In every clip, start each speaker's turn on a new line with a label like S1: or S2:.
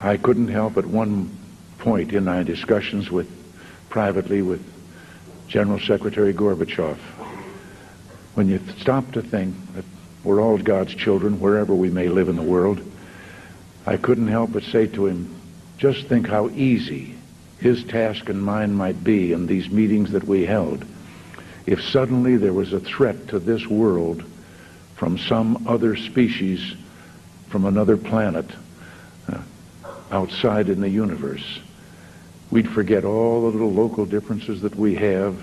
S1: I couldn't help at one point in my discussions privately with General Secretary Gorbachev, when you stop to think that we're all God's children wherever we may live in the world, I couldn't help but say to him, just think how easy his task and mine might be in these meetings that we held if suddenly there was a threat to this world from some other species, from another planet, outside in the universe. We'd forget all the little local differences that we have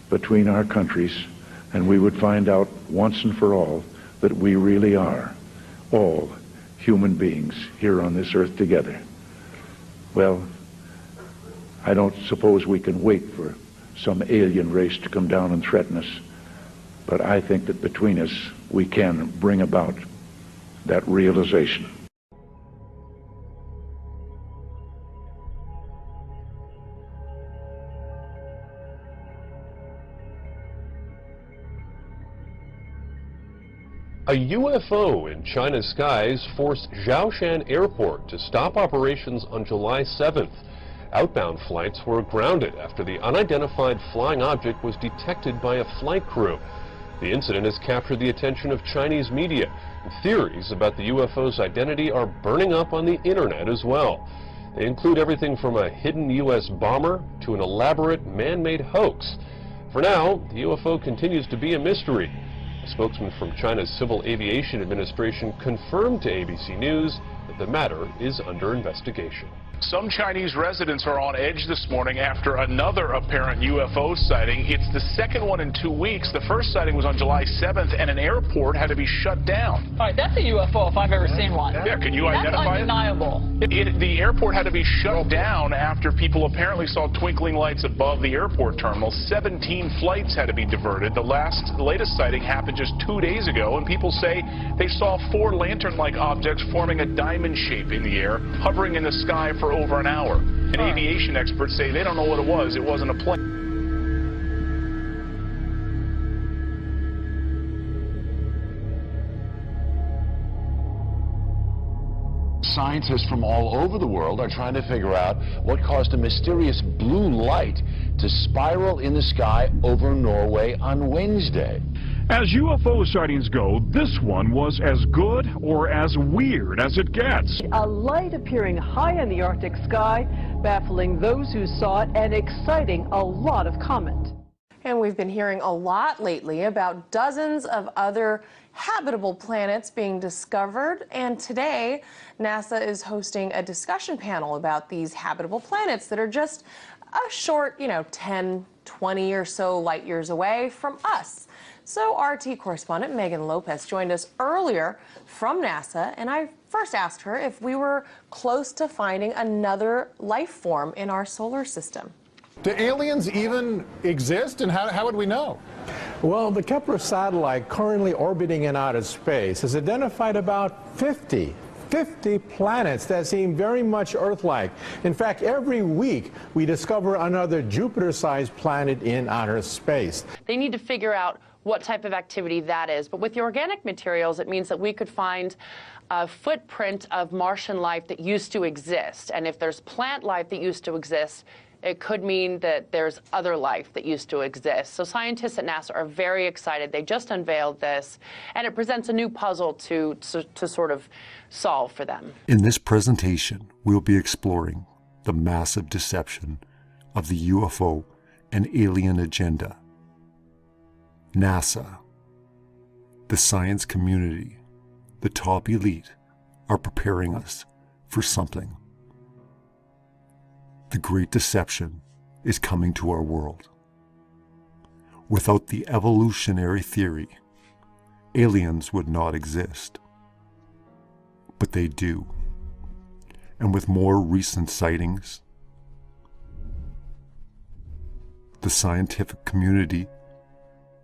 S1: between our countries, and we would find out once and for all that we really are all human beings here on this earth together. Well, I don't suppose we can wait for some alien race to come down and threaten us, but I think that between us we can bring about that realization.
S2: A UFO in China's skies forced Zhoushan Airport to stop operations on July 7th. Outbound flights were grounded after the unidentified flying object was detected by a flight crew. The incident has captured the attention of Chinese media, and theories about the UFO's identity are burning up on the internet as well. They include everything from a hidden U.S. bomber to an elaborate man-made hoax. For now, the UFO continues to be a mystery. A spokesman from China's Civil Aviation Administration confirmed to ABC News that the matter is under investigation.
S3: Some Chinese residents are on edge this morning after another apparent UFO sighting. It's the second one in 2 weeks. The first sighting was on July 7th, and an airport had to be shut down.
S4: All right, that's a UFO if I've ever seen one.
S3: Yeah, can you identify it?
S4: That's undeniable.
S3: The airport had to be shut down after people apparently saw twinkling lights above the airport terminal. 17 flights had to be diverted. The latest sighting happened just 2 days ago, and people say they saw 4 lantern-like objects forming a diamond shape in the air, hovering in the sky for over an hour. And aviation experts say they don't know what it was. It wasn't a plane.
S5: Scientists from all over the world are trying to figure out what caused a mysterious blue light to spiral in the sky over Norway on Wednesday.
S6: As UFO sightings go, this one was as good or as weird as it gets.
S7: A light appearing high in the Arctic sky, baffling those who saw it and exciting a lot of comment.
S8: And we've been hearing a lot lately about dozens of other habitable planets being discovered, and today NASA is hosting a discussion panel about these habitable planets that are just a short, 10, 20 or so light years away from us. So RT correspondent Megan Lopez joined us earlier from NASA, and I first asked her if we were close to finding another life form in our solar system.
S9: Do aliens even exist, and how would we know?
S10: Well, the Kepler satellite currently orbiting in outer space has identified about 50 planets that seem very much Earth-like. In fact, every week we discover another Jupiter-sized planet in outer space.
S11: They need to figure out what type of activity that is. But with the organic materials, it means that we could find a footprint of Martian life that used to exist. And if there's plant life that used to exist, it could mean that there's other life that used to exist. So scientists at NASA are very excited. They just unveiled this, and it presents a new puzzle to sort of solve for them.
S12: In this presentation, we'll be exploring the massive deception of the UFO and alien agenda. NASA, the science community, the top elite are preparing us for something. The Great Deception is coming to our world. Without the evolutionary theory, aliens would not exist. But they do. And with more recent sightings, the scientific community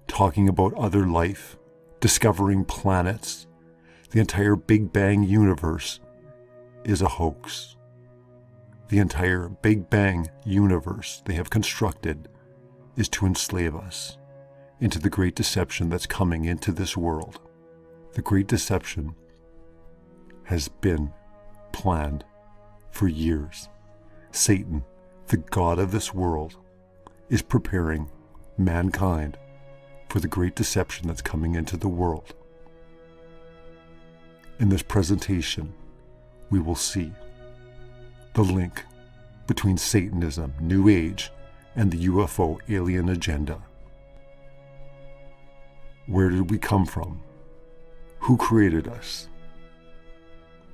S12: talking about other life, discovering planets, the entire Big Bang universe is a hoax. The entire Big Bang universe they have constructed is to enslave us into the Great Deception that's coming into this world. The Great Deception has been planned For years, Satan, the god of this world, is preparing mankind for the great deception that's coming into the world. In this presentation, we will see the link between Satanism, New Age, and the UFO alien agenda. Where did we come from? Who created us?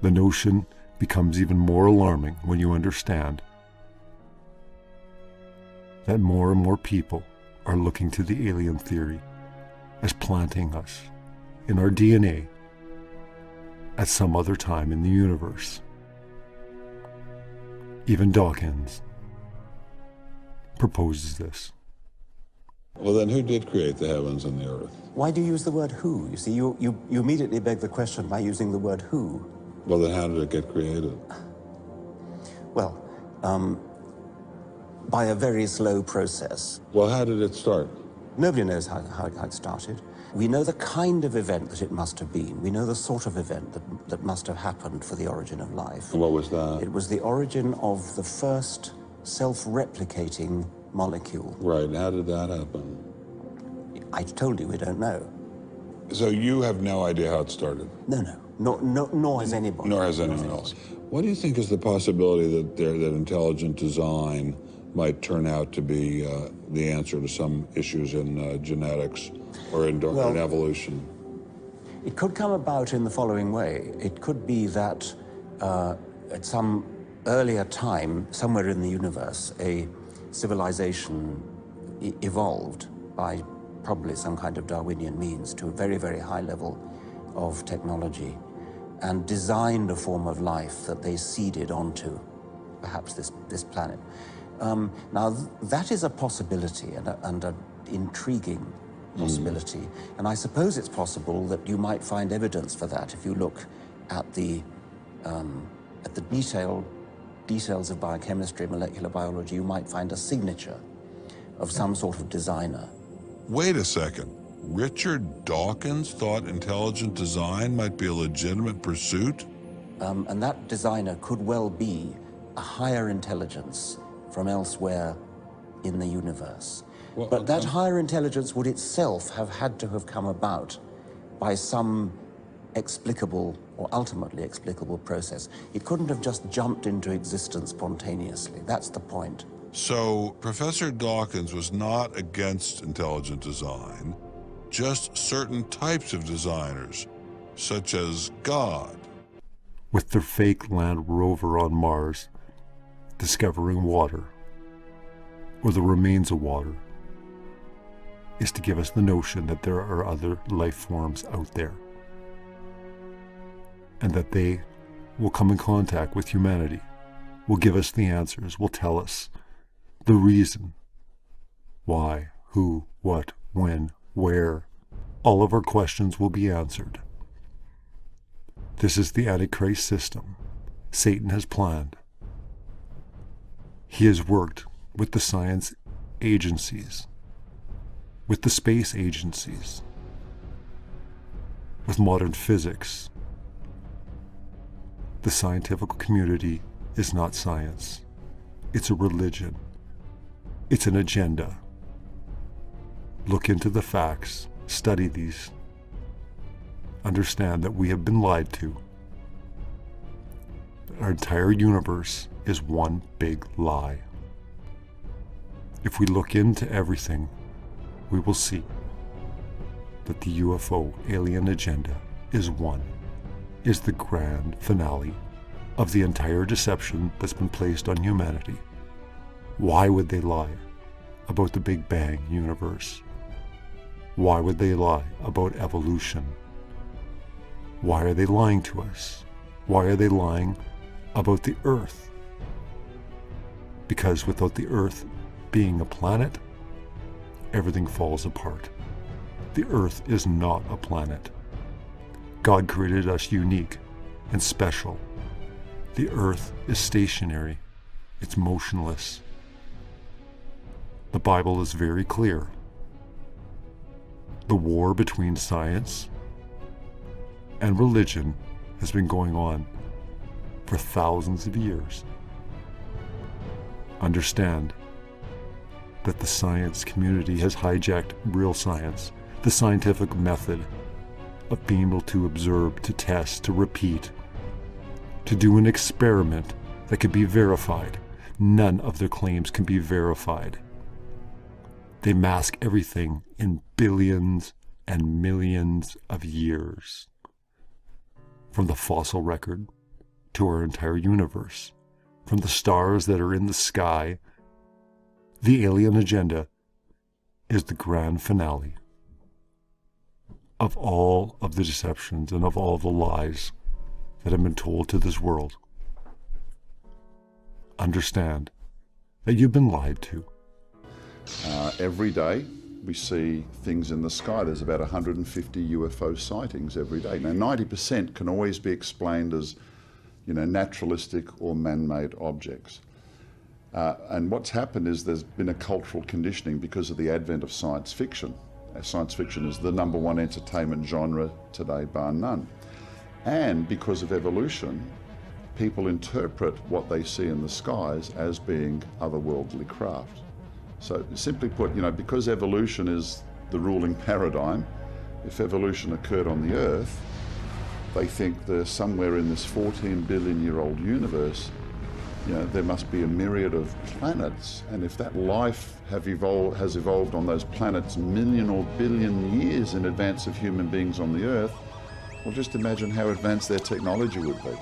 S12: The notion becomes even more alarming when you understand that more and more people are looking to the alien theory as planting us in our DNA at some other time in the universe. Even Dawkins proposes this.
S13: Well, then who did create the heavens and the earth?
S14: Why do you use the word who? You see, you immediately beg the question by using the word who.
S13: Well, then how did it get created?
S14: Well, by a very slow process.
S13: Well, how did it start?
S14: Nobody knows how it started. We know the kind of event that it must have been. We know the sort of event that must have happened for the origin of life.
S13: And what was that?
S14: It was the origin of the first self-replicating molecule.
S13: Right. How did that happen?
S14: I told you we don't know.
S13: So you have no idea how it started?
S14: No. Nor has anybody.
S13: Nor has anyone else. What do you think is the possibility that intelligent design might turn out to be the answer to some issues in genetics or in evolution?
S14: It could come about in the following way. It could be that at some earlier time, somewhere in the universe, a civilization evolved by probably some kind of Darwinian means to a very, very high level of technology and designed a form of life that they seeded onto perhaps this planet. Now, that is a possibility and an intriguing possibility. And I suppose it's possible that you might find evidence for that if you look at the details of biochemistry, molecular biology. You might find a signature of some sort of designer.
S13: Wait a second. Richard Dawkins thought intelligent design might be a legitimate pursuit?
S14: And that designer could well be a higher intelligence from elsewhere in the universe. Well, but that higher intelligence would itself have had to have come about by some explicable or ultimately explicable process. It couldn't have just jumped into existence spontaneously. That's the point.
S13: So Professor Dawkins was not against intelligent design, just certain types of designers, such as God.
S12: With their fake land rover on Mars, discovering water, or the remains of water, is to give us the notion that there are other life forms out there, and that they will come in contact with humanity, will give us the answers, will tell us the reason, why, who, what, when, where. All of our questions will be answered. This is the Antichrist system Satan has planned. He has worked with the science agencies, with the space agencies, with modern physics. The scientific community is not science. It's a religion. It's an agenda. Look into the facts, study these, understand that we have been lied to. Our entire universe is one big lie. If we look into everything, we will see that the UFO alien agenda is the grand finale of the entire deception that's been placed on humanity. Why would they lie about the Big Bang universe? Why would they lie about evolution? Why are they lying to us? Why are they lying about the Earth? Because without the Earth being a planet, everything falls apart. The Earth is not a planet. God created us unique and special. The Earth is stationary. It's motionless. The Bible is very clear. The war between science and religion has been going on for thousands of years. Understand that the science community has hijacked real science, the scientific method of being able to observe, to test, to repeat, to do an experiment that could be verified. None of their claims can be verified. They mask everything in billions and millions of years. From the fossil record to our entire universe, from the stars that are in the sky, the alien agenda is the grand finale of all of the deceptions and of all the lies that have been told to this world. Understand that you've been lied to.
S15: Every day we see things in the sky. There's about 150 UFO sightings every day. Now 90% can always be explained as, naturalistic or man-made objects. And what's happened is there's been a cultural conditioning because of the advent of science fiction. Science fiction is the #1 entertainment genre today, bar none. And because of evolution, people interpret what they see in the skies as being otherworldly craft. So simply put, because evolution is the ruling paradigm, if evolution occurred on the Earth, they think there's somewhere in this 14 billion-year-old universe, there must be a myriad of planets, and if that life has evolved on those planets million or billion years in advance of human beings on the Earth, well, just imagine how advanced their technology would be.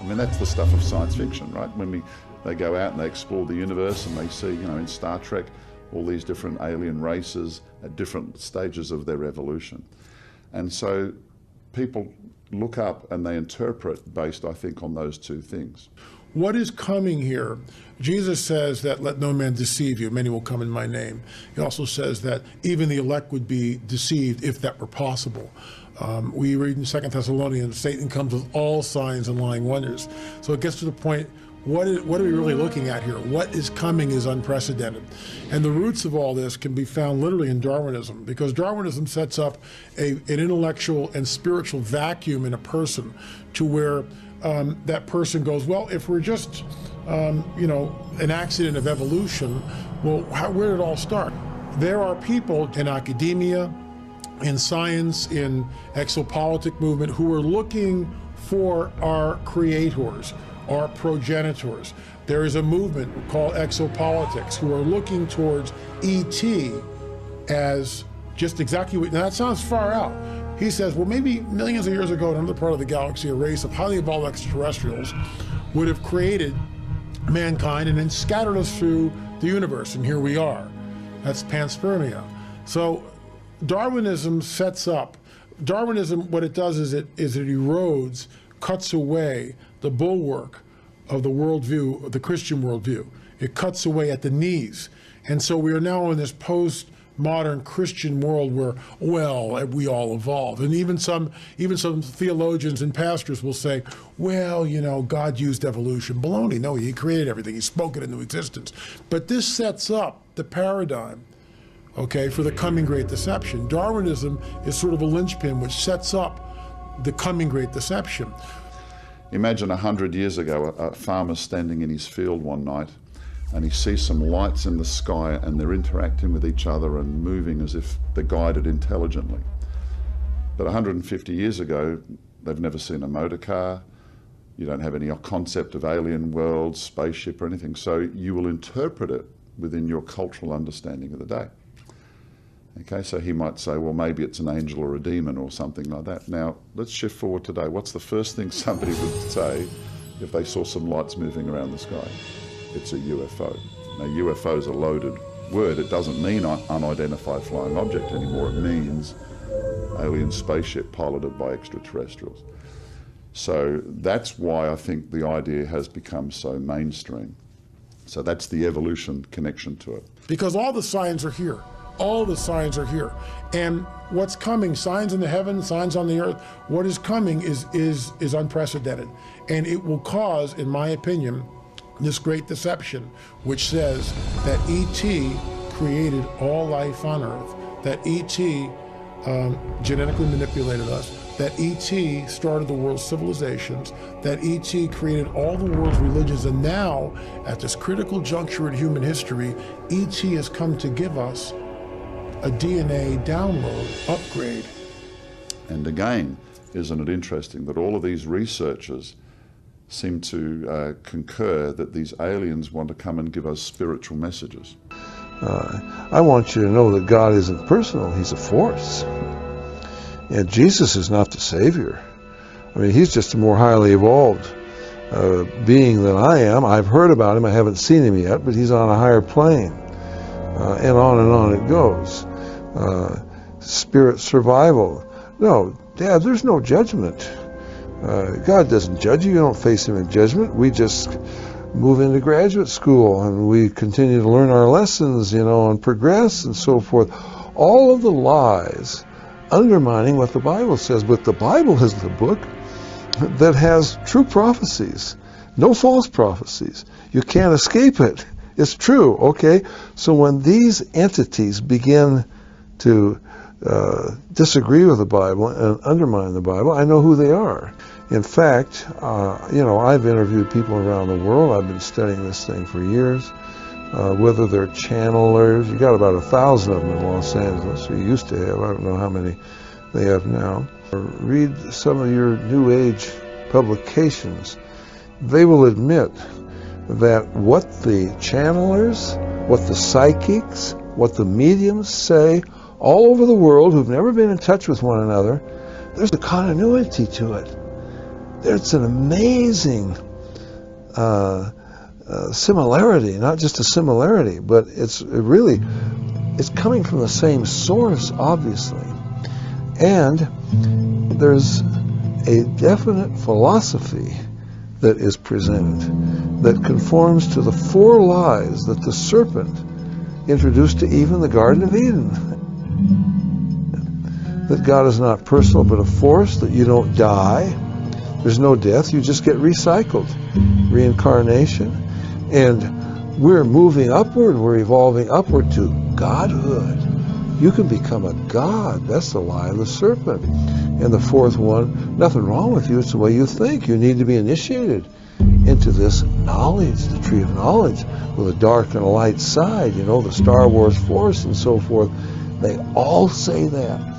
S15: I mean, that's the stuff of science fiction, right? When they go out and they explore the universe and they see, in Star Trek, all these different alien races at different stages of their evolution. And so people look up and they interpret based, I think, on those two things.
S16: What is coming here? Jesus says that let no man deceive you, many will come in my name. He also says that even the elect would be deceived if that were possible. We read in 2 Thessalonians, Satan comes with all signs and lying wonders. So it gets to the point, what are we really looking at here? What is coming is unprecedented. And the roots of all this can be found literally in Darwinism, because Darwinism sets up an intellectual and spiritual vacuum in a person to where that person goes, well, if we're just, an accident of evolution, well, where did it all start? There are people in academia, in science, in exopolitic movement, who are looking for our creators, our progenitors. There is a movement called exopolitics who are looking towards ET as just exactly what, now that sounds far out. He says, well, maybe millions of years ago in another part of the galaxy, a race of highly evolved extraterrestrials would have created mankind and then scattered us through the universe, and here we are. That's panspermia. So Darwinism sets up, what it does is it erodes, cuts away the bulwark of the worldview, of the Christian worldview. It cuts away at the knees. And so we are now in this post-modern Christian world where, well, we all evolve. And even some theologians and pastors will say, well, God used evolution. Baloney. No, he created everything. He spoke it into existence. But this sets up the paradigm, okay, for the coming great deception. Darwinism is sort of a linchpin which sets up the coming great deception.
S15: Imagine 100 years ago, a farmer standing in his field one night and he sees some lights in the sky and they're interacting with each other and moving as if they're guided intelligently. But 150 years ago, they've never seen a motor car. You don't have any concept of alien worlds, spaceship or anything. So you will interpret it within your cultural understanding of the day. Okay, so he might say, well, maybe it's an angel or a demon or something like that. Now, let's shift forward today. What's the first thing somebody would say if they saw some lights moving around the sky? It's a UFO. Now, UFO is a loaded word. It doesn't mean unidentified flying object anymore. It means alien spaceship piloted by extraterrestrials. So that's why I think the idea has become so mainstream. So that's the evolution connection to it.
S16: Because all the signs are here. All the signs are here. And what's coming, signs in the heavens, signs on the earth, what is coming is unprecedented. And it will cause, in my opinion, this great deception, which says that ET created all life on earth, that ET genetically manipulated us, that E.T. started the world's civilizations, that E.T. created all the world's religions, and now, at this critical juncture in human history, E.T. has come to give us a DNA download, upgrade.
S15: And again, isn't it interesting that all of these researchers seem to concur that these aliens want to come and give us spiritual messages?
S17: I want you to know that God isn't personal, He's a force. And Jesus is not the Savior. I mean, He's just a more highly evolved being than I am. I've heard about Him, I haven't seen Him yet, but He's on a higher plane. And on it goes. Spirit survival. No, Dad, there's no judgment. God doesn't judge you. You don't face Him in judgment. We just move into graduate school and we continue to learn our lessons, you know, and progress and so forth. All of the lies undermining what the Bible says, but the Bible is the book that has true prophecies, no false prophecies. You can't escape it. It's true, okay? So when these entities begin to disagree with the Bible and undermine the Bible, I know who they are. In fact, you know, I've interviewed people around the world. I've been studying this thing for years. Whether they're channelers, you got about 1,000 of them in Los Angeles. You used to have. I don't know how many they have now. Read some of your New Age publications. They will admit that what the channelers, what the psychics, what the mediums say all over the world who've never been in touch with one another, there's a continuity to it. There's an amazing similarity, not just a similarity, but it's coming from the same source, obviously. And there's a definite philosophy that is presented that conforms to the 4 lies that the serpent introduced to Eve in the Garden of Eden. That God is not personal but a force, that you don't die. There's no death, you just get recycled. Reincarnation. And we're moving upward, we're evolving upward to godhood. You can become a god. That's the lie of the serpent. And the 4th one, nothing wrong with you, it's the way you think. You need to be initiated into this knowledge, the tree of knowledge, with a dark and a light side, you know, the Star Wars force and so forth. They all say that.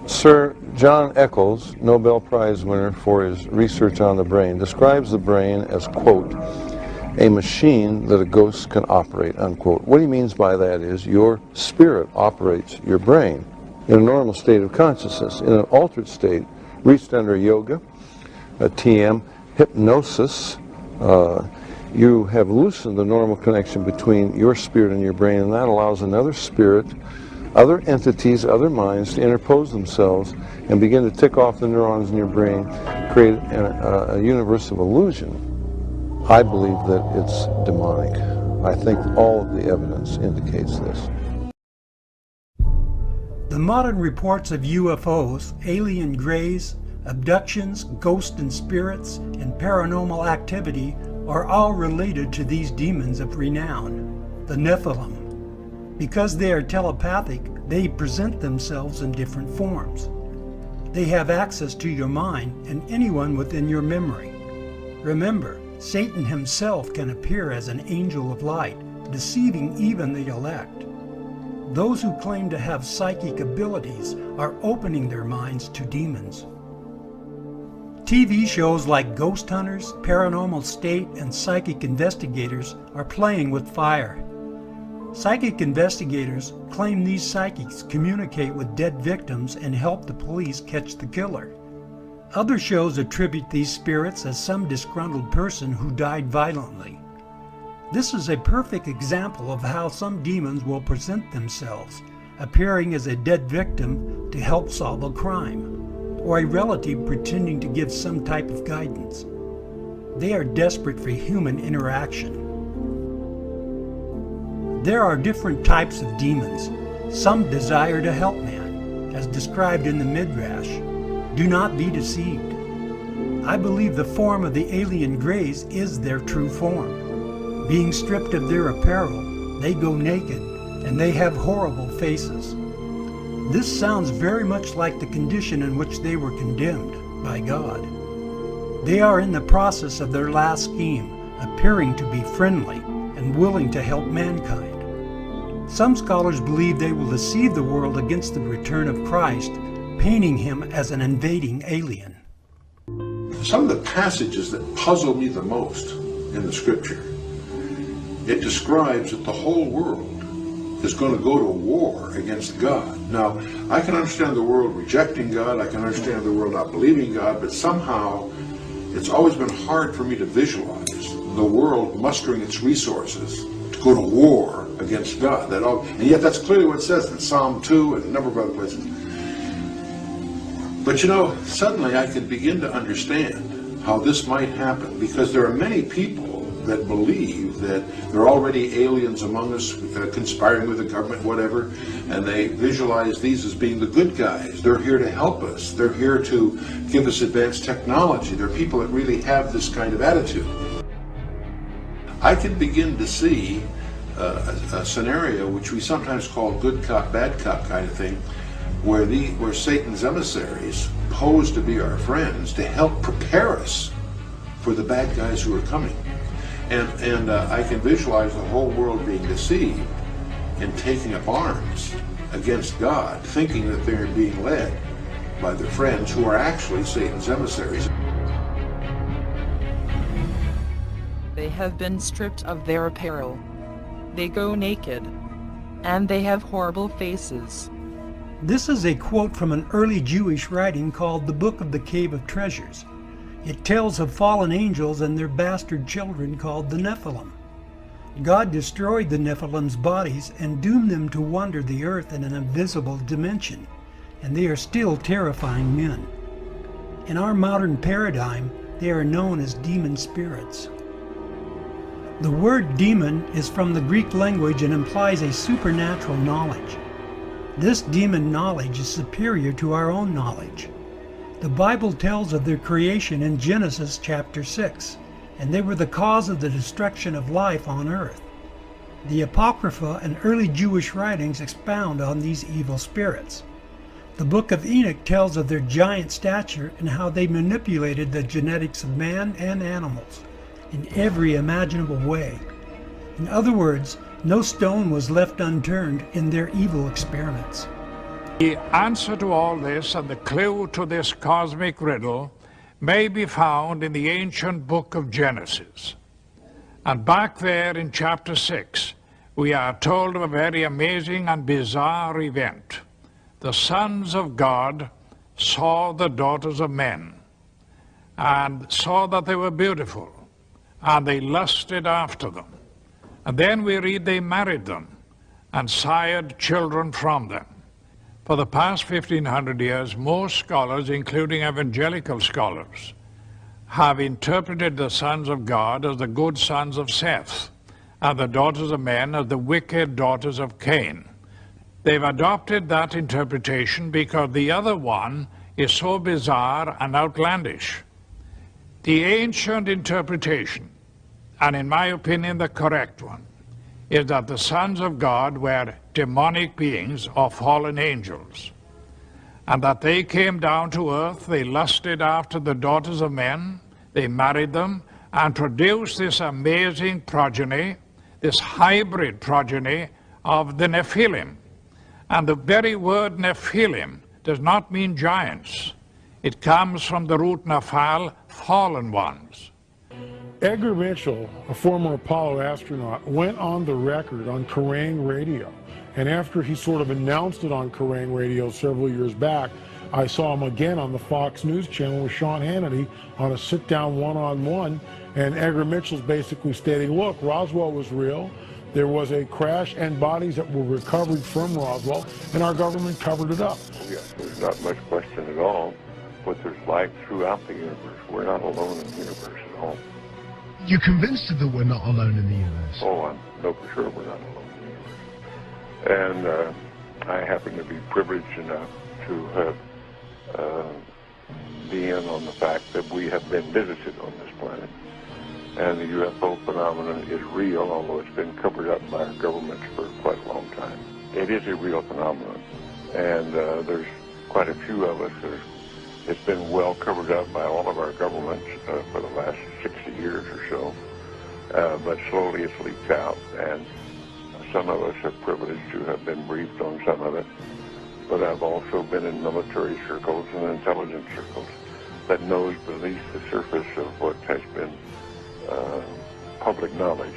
S17: Sir John Eccles, Nobel Prize winner for his research on the brain, describes the brain as, quote, a machine that a ghost can operate, unquote. What he means by that is your spirit operates your brain in a normal state of consciousness. In an altered state, reached under yoga, TM, hypnosis, you have loosened the normal connection between your spirit and your brain, and that allows another spirit, other entities, other minds to interpose themselves and begin to tick off the neurons in your brain, create a universe of illusion. I believe that it's demonic. I think all of the evidence indicates this.
S18: The modern reports of UFOs, alien grays, abductions, ghosts and spirits, and paranormal activity are all related to these demons of renown, the Nephilim. Because they are telepathic, they present themselves in different forms. They have access to your mind and anyone within your memory. Remember, Satan himself can appear as an angel of light, deceiving even the elect. Those who claim to have psychic abilities are opening their minds to demons. TV shows like Ghost Hunters, Paranormal State, and Psychic Investigators are playing with fire. Psychic investigators claim these psychics communicate with dead victims and help the police catch the killer. Other shows attribute these spirits as some disgruntled person who died violently. This is a perfect example of how some demons will present themselves, appearing as a dead victim to help solve a crime, or a relative pretending to give some type of guidance. They are desperate for human interaction. There are different types of demons. Some desire to help man, as described in the Midrash. Do not be deceived. I believe the form of the alien grays is their true form. Being stripped of their apparel, they go naked, and they have horrible faces. This sounds very much like the condition in which they were condemned by God. They are in the process of their last scheme, appearing to be friendly and willing to help mankind. Some scholars believe they will deceive the world against the return of Christ, painting him as an invading alien.
S19: Some of the passages that puzzle me the most in the scripture, it describes that the whole world is going to go to war against God. Now, I can understand the world rejecting God, I can understand the world not believing God, but somehow it's always been hard for me to visualize the world mustering its resources to go to war against God. And yet that's clearly what it says in Psalm 2 and a number of other places. But you know, suddenly I can begin to understand how this might happen, because there are many people that believe that there are already aliens among us conspiring with the government, whatever, and they visualize these as being the good guys. They're here to help us. They're here to give us advanced technology. There are people that really have this kind of attitude. I can begin to see a scenario which we sometimes call good cop, bad cop kind of thing, where Satan's emissaries pose to be our friends to help prepare us for the bad guys who are coming. And I can visualize the whole world being deceived and taking up arms against God, thinking that they're being led by their friends who are actually Satan's emissaries.
S20: They have been stripped of their apparel. They go naked. And they have horrible faces.
S18: This is a quote from an early Jewish writing called the Book of the Cave of Treasures. It tells of fallen angels and their bastard children called the Nephilim. God destroyed the Nephilim's bodies and doomed them to wander the earth in an invisible dimension, and they are still terrifying men. In our modern paradigm, they are known as demon spirits. The word demon is from the Greek language and implies a supernatural knowledge. This demon knowledge is superior to our own knowledge. The Bible tells of their creation in Genesis chapter 6, and they were the cause of the destruction of life on earth. The Apocrypha and early Jewish writings expound on these evil spirits. The book of Enoch tells of their giant stature and how they manipulated the genetics of man and animals in every imaginable way. In other words, no stone was left unturned in their evil experiments.
S21: The answer to all this and the clue to this cosmic riddle may be found in the ancient book of Genesis. And back there in chapter 6, we are told of a very amazing and bizarre event. The sons of God saw the daughters of men and saw that they were beautiful, and they lusted after them. And then we read they married them and sired children from them. For the past 1500 years, most scholars, including evangelical scholars, have interpreted the sons of God as the good sons of Seth, and the daughters of men as the wicked daughters of Cain. They've adopted that interpretation because the other one is so bizarre and outlandish. The ancient interpretation, and in my opinion the correct one, is that the sons of God were demonic beings or fallen angels, and that they came down to earth, they lusted after the daughters of men, they married them, and produced this amazing progeny, this hybrid progeny of the Nephilim. And the very word Nephilim does not mean giants. It comes from the root Nephal, fallen ones.
S16: Edgar Mitchell, a former Apollo astronaut, went on the record on Kerrang Radio. And after he sort of announced it on Kerrang Radio several years back, I saw him again on the Fox News channel with Sean Hannity on a sit-down one-on-one. And Edgar Mitchell's basically stating, look, Roswell was real. There was a crash and bodies that were recovered from Roswell, and our government covered it up.
S22: Yes, there's not much question at all, but there's life throughout the universe. We're not alone in the universe at all.
S23: You're convinced that we're not alone in the universe?
S22: Oh, I know for sure we're not alone in the universe. And I happen to be privileged enough to have be in on the fact that we have been visited on this planet. And the UFO phenomenon is real, although it's been covered up by our governments for quite a long time. It is a real phenomenon. and there's quite a few of us. It's been well covered up by all of our governments for the last 60 years or so, but slowly it's leaked out, and some of us are privileged to have been briefed on some of it. But I've also been in military circles and intelligence circles that knows beneath the surface of what has been public knowledge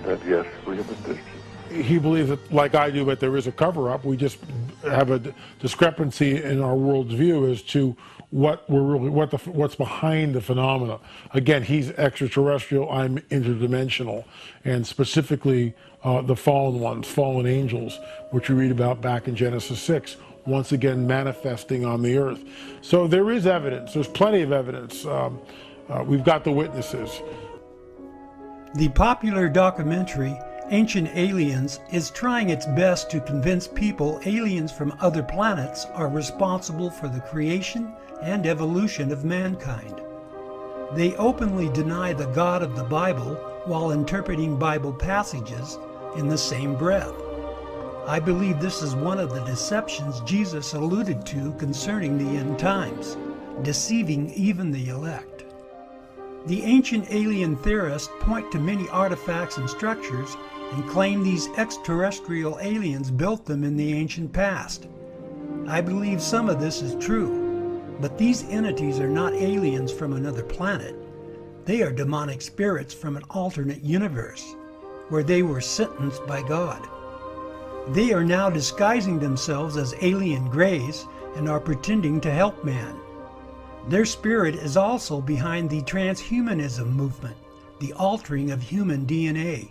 S22: that yes, we have been distant.
S16: He believes that, like I do, that there is a cover-up. We just have a discrepancy in our worldview as to what's behind the phenomena. Again, he's extraterrestrial, I'm interdimensional, and specifically the fallen ones, fallen angels, which we read about back in Genesis 6, once again manifesting on the earth. So there is evidence. There's plenty of evidence. We've got the witnesses.
S18: The popular documentary Ancient Aliens is trying its best to convince people aliens from other planets are responsible for the creation and evolution of mankind. They openly deny the God of the Bible while interpreting Bible passages in the same breath. I believe this is one of the deceptions Jesus alluded to concerning the end times, deceiving even the elect. The ancient alien theorists point to many artifacts and structures and claim these extraterrestrial aliens built them in the ancient past. I believe some of this is true, but these entities are not aliens from another planet. They are demonic spirits from an alternate universe, where they were sentenced by God. They are now disguising themselves as alien greys and are pretending to help man. Their spirit is also behind the transhumanism movement, the altering of human DNA.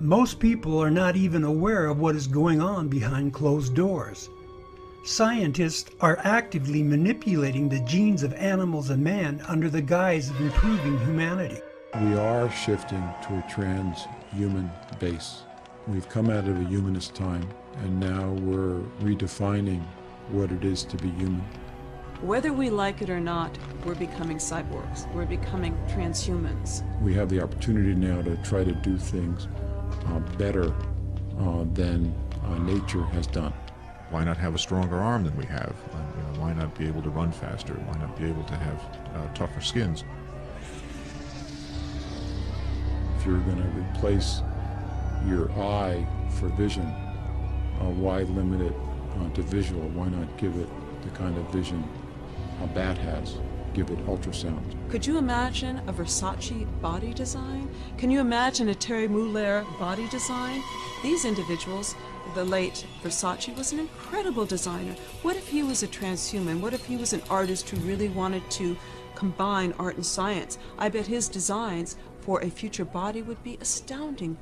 S18: Most people are not even aware of what is going on behind closed doors. Scientists are actively manipulating the genes of animals and man under the guise of improving humanity.
S1: We are shifting to a transhuman base. We've come out of a humanist time, and now we're redefining what it is to be human.
S2: Whether we like it or not, we're becoming cyborgs. We're becoming transhumans.
S1: We have the opportunity now to try to do things better than nature has done.
S4: Why not have a stronger arm than we have? Why not be able to run faster? Why not be able to have tougher skins?
S1: If you're going to replace your eye for vision, why limit it to visual? Why not give it the kind of vision a bat has? Give it ultrasound.
S2: Could you imagine a Versace body design? Can you imagine a Terry Mugler body design? These individuals, the late Versace was an incredible designer. What if he was a transhuman? What if he was an artist who really wanted to combine art and science? I bet his designs for a future body would be astounding.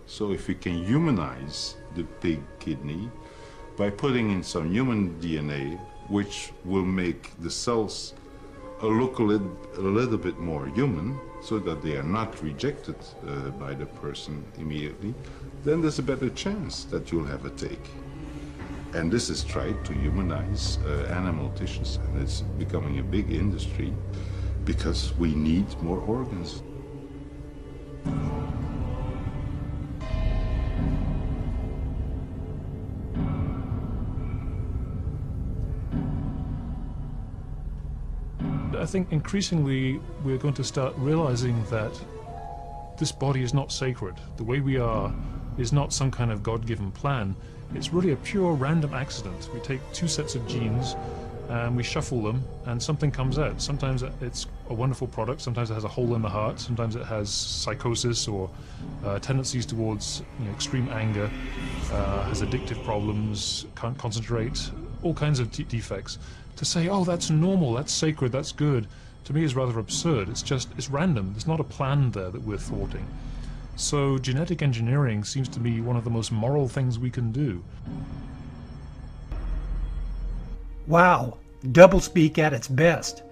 S24: So if we can humanize the pig kidney by putting in some human DNA, which will make the cells look a little bit more human, so that they are not rejected by the person immediately, then there's a better chance that you'll have a take. And this is tried to humanize animal tissues, and it's becoming a big industry because we need more organs.
S25: I think increasingly we're going to start realizing that this body is not sacred. The way we are is not some kind of God-given plan. It's really a pure random accident. We take two sets of genes and we shuffle them and something comes out. Sometimes it's a wonderful product, sometimes it has a hole in the heart, sometimes it has psychosis or tendencies towards extreme anger, has addictive problems, can't concentrate, all kinds of defects. To say, oh, that's normal, that's sacred, that's good, to me is rather absurd. It's random. There's not a plan there that we're thwarting. So genetic engineering seems to be one of the most moral things we can do.
S18: Wow, doublespeak at its best.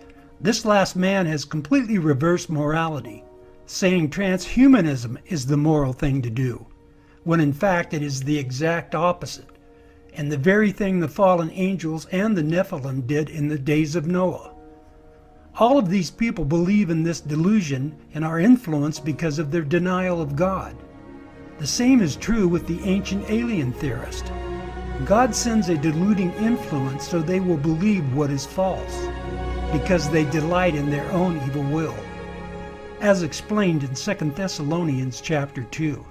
S18: This last man has completely reversed morality, saying transhumanism is the moral thing to do, when in fact it is the exact opposite, and the very thing the fallen angels and the Nephilim did in the days of Noah. All of these people believe in this delusion and are influenced because of their denial of God. The same is true with the ancient alien theorist. God sends a deluding influence so they will believe what is false, because they delight in their own evil will, as explained in 2 Thessalonians chapter 2.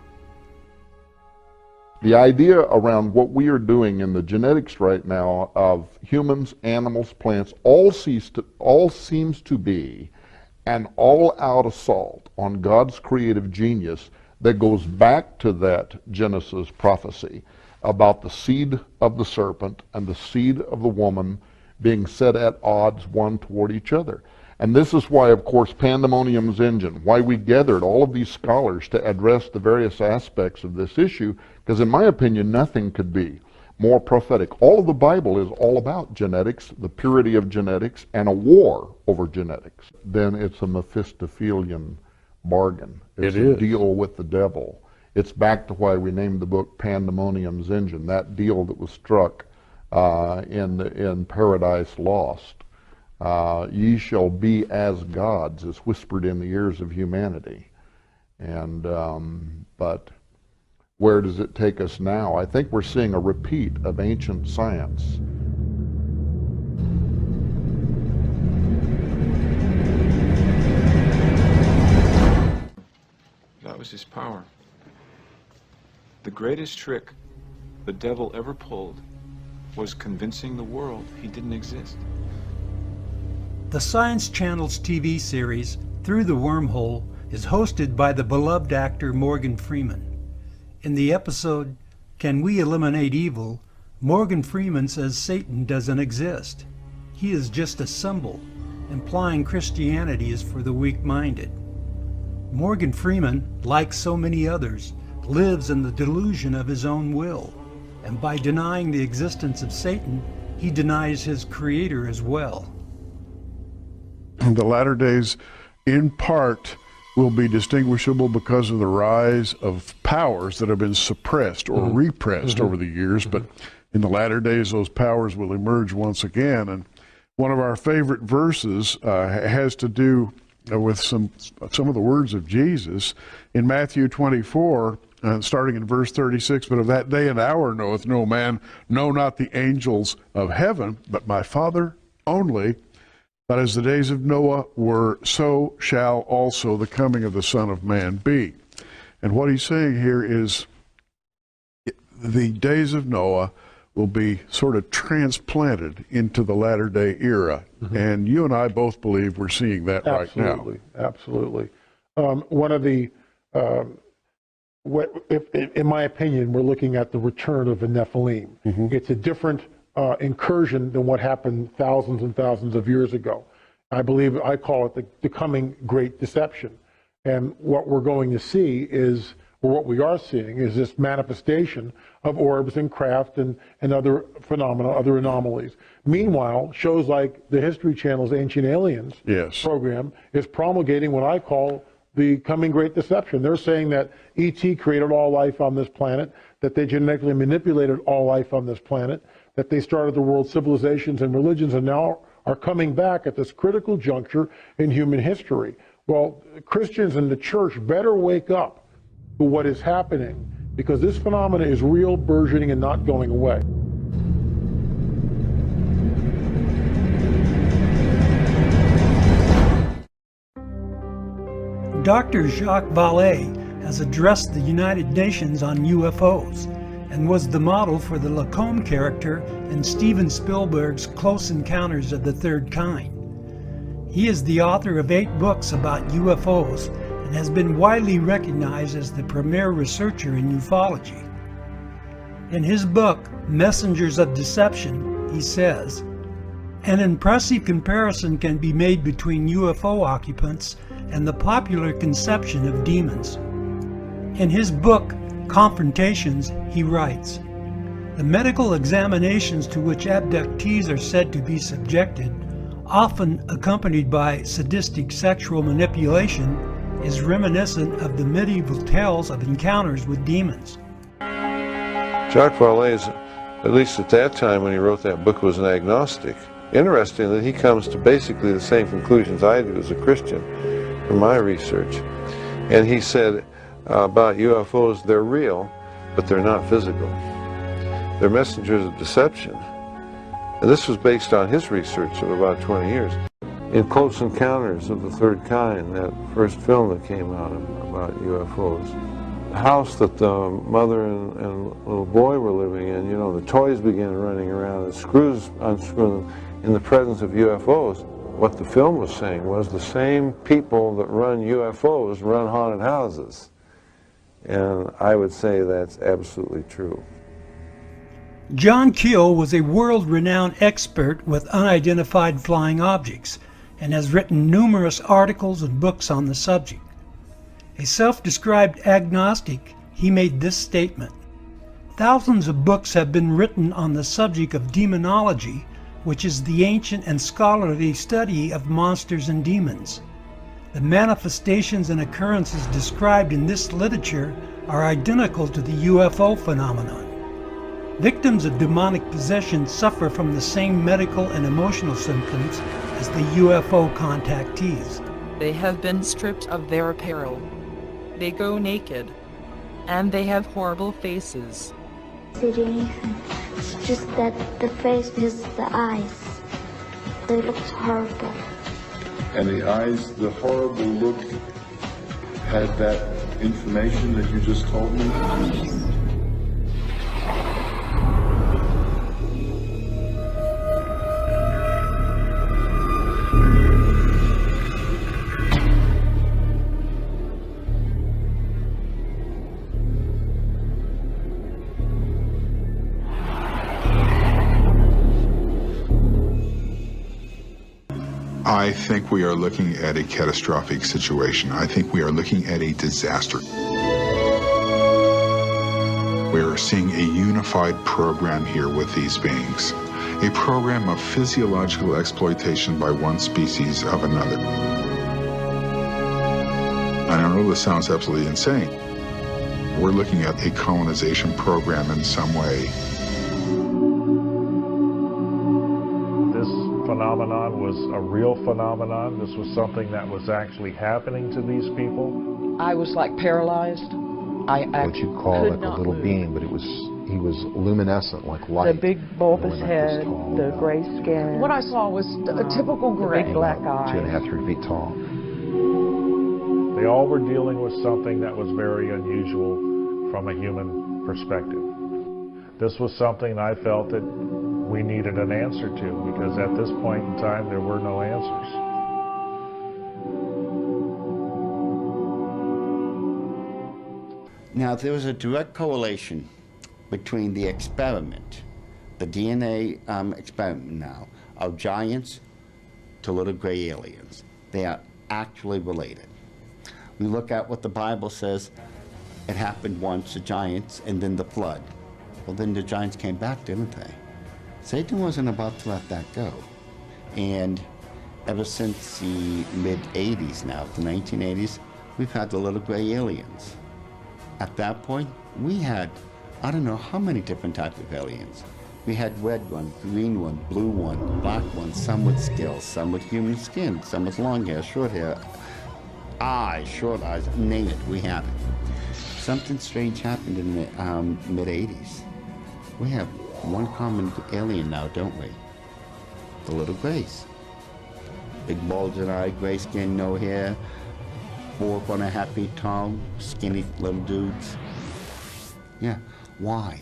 S3: The idea around what we are doing in the genetics right now of humans, animals, plants, all seems to be an all-out assault on God's creative genius that goes back to that Genesis prophecy about the seed of the serpent and the seed of the woman being set at odds one toward each other. And this is why, of course, Pandemonium's engine, why we gathered all of these scholars to address the various aspects of this issue, because in my opinion, nothing could be more prophetic. All of the Bible is all about genetics, the purity of genetics, and a war over genetics. Then it's a Mephistophelian bargain. It's a deal with the devil. It's back to why we named the book Pandemonium's Engine, that deal that was struck in Paradise Lost. Ye shall be as gods, is whispered in the ears of humanity. And but where does it take us now? I think we're seeing a repeat of ancient science.
S5: That was his power. The greatest trick the devil ever pulled was convincing the world he didn't exist.
S18: The Science Channel's TV series, Through the Wormhole, is hosted by the beloved actor Morgan Freeman. In the episode, Can We Eliminate Evil?, Morgan Freeman says Satan doesn't exist. He is just a symbol, implying Christianity is for the weak-minded. Morgan Freeman, like so many others, lives in the delusion of his own will, and by denying the existence of Satan, he denies his creator as well.
S6: The latter days, in part, will be distinguishable because of the rise of powers that have been suppressed or repressed over the years, but in the latter days those powers will emerge once again. And one of our favorite verses has to do with some of the words of Jesus in Matthew 24, starting in verse 36, but of that day and hour knoweth no man, no, not the angels of heaven, but my Father only. But as the days of Noah were, so shall also the coming of the Son of Man be. And what he's saying here is the days of Noah will be sort of transplanted into the latter day era. And you and I both believe we're seeing that right now.
S16: Absolutely. One of the, in my opinion, we're looking at the return of the Nephilim. It's a different incursion than what happened thousands and thousands of years ago. I believe, I call it the coming great deception. And what we're going to see is, or what we are seeing, is this manifestation of orbs and craft and other phenomena, other anomalies. Meanwhile, shows like the History Channel's Ancient Aliens program is promulgating what I call the coming great deception. They're saying that E.T. created all life on this planet, that they genetically manipulated all life on this planet, that they started the world civilizations and religions, and now are coming back at this critical juncture in human history. Well, Christians in the church better wake up to what is happening, because this phenomena is real, burgeoning, and not going away.
S18: Dr. Jacques Vallée has addressed the United Nations on UFOs and was the model for the Lacombe character in Steven Spielberg's Close Encounters of the Third Kind. He is the author of 8 books about UFOs and has been widely recognized as the premier researcher in ufology. In his book, Messengers of Deception, he says, an impressive comparison can be made between UFO occupants and the popular conception of demons. In his book, Confrontations, he writes, the medical examinations to which abductees are said to be subjected, often accompanied by sadistic sexual manipulation, is reminiscent of the medieval tales of encounters with demons.
S17: Jacques Vallée, at least at that time when he wrote that book, was an agnostic. Interestingly, he comes to basically the same conclusions I do as a Christian from my research. And he said about UFOs, they're real, but they're not physical. They're messengers of deception. And this was based on his research of about 20 years. In Close Encounters of the Third Kind, that first film that came out about UFOs, the house that the mother and little boy were living in, you know, the toys began running around and screws unscrewing in the presence of UFOs. What the film was saying was the same people that run UFOs run haunted houses. And I would say that's absolutely true.
S18: John Keel was a world-renowned expert with unidentified flying objects and has written numerous articles and books on the subject. A self-described agnostic, he made this statement: "Thousands of books have been written on the subject of demonology, which is the ancient and scholarly study of monsters and demons. The manifestations and occurrences described in this literature are identical to the UFO phenomenon. Victims of demonic possession suffer from the same medical and emotional symptoms as the UFO contactees.
S20: They have been stripped of their apparel. They go naked. And they have horrible faces."
S7: It's just that the face is the eyes. They look horrible.
S13: And the eyes, the horrible look, had that information that you just told me?
S8: I think we are looking at a catastrophic situation. I think we are looking at a disaster. We're seeing a unified program here with these beings, a program of physiological exploitation by one species of another. And I know this sounds absolutely insane. We're looking at a colonization program in some way.
S9: Phenomenon was a real phenomenon. This was something that was actually happening to these people.
S10: I was like paralyzed. I
S11: what you call like a little being, but he was luminescent like light.
S10: The big bulbous head, the gray skin. What I saw was a typical gray. Big black eyes.
S11: 2.5, 3 feet tall.
S9: They all were dealing with something that was very unusual from a human perspective. This was something I felt that we needed an answer to, because at this point in time there were no answers.
S26: Now there was a direct correlation between the experiment, the DNA experiment now, of giants to little gray aliens. They are actually related. We look at what the Bible says. It happened once, the giants, and then the flood. Well, then the giants came back, didn't they? Satan wasn't about to let that go. And ever since the mid-80s now, the 1980s, we've had the little gray aliens. At that point, we had, I don't know how many different types of aliens. We had red one, green one, blue one, black one, some with scales, some with human skin, some with long hair, short hair, eyes, short eyes, name it, we have it. Something strange happened in the mid-80s. We have one common alien now, don't we? The little grays. Big bulging eye, gray skin, no hair, 4.5 feet tall, skinny little dudes. Yeah, why?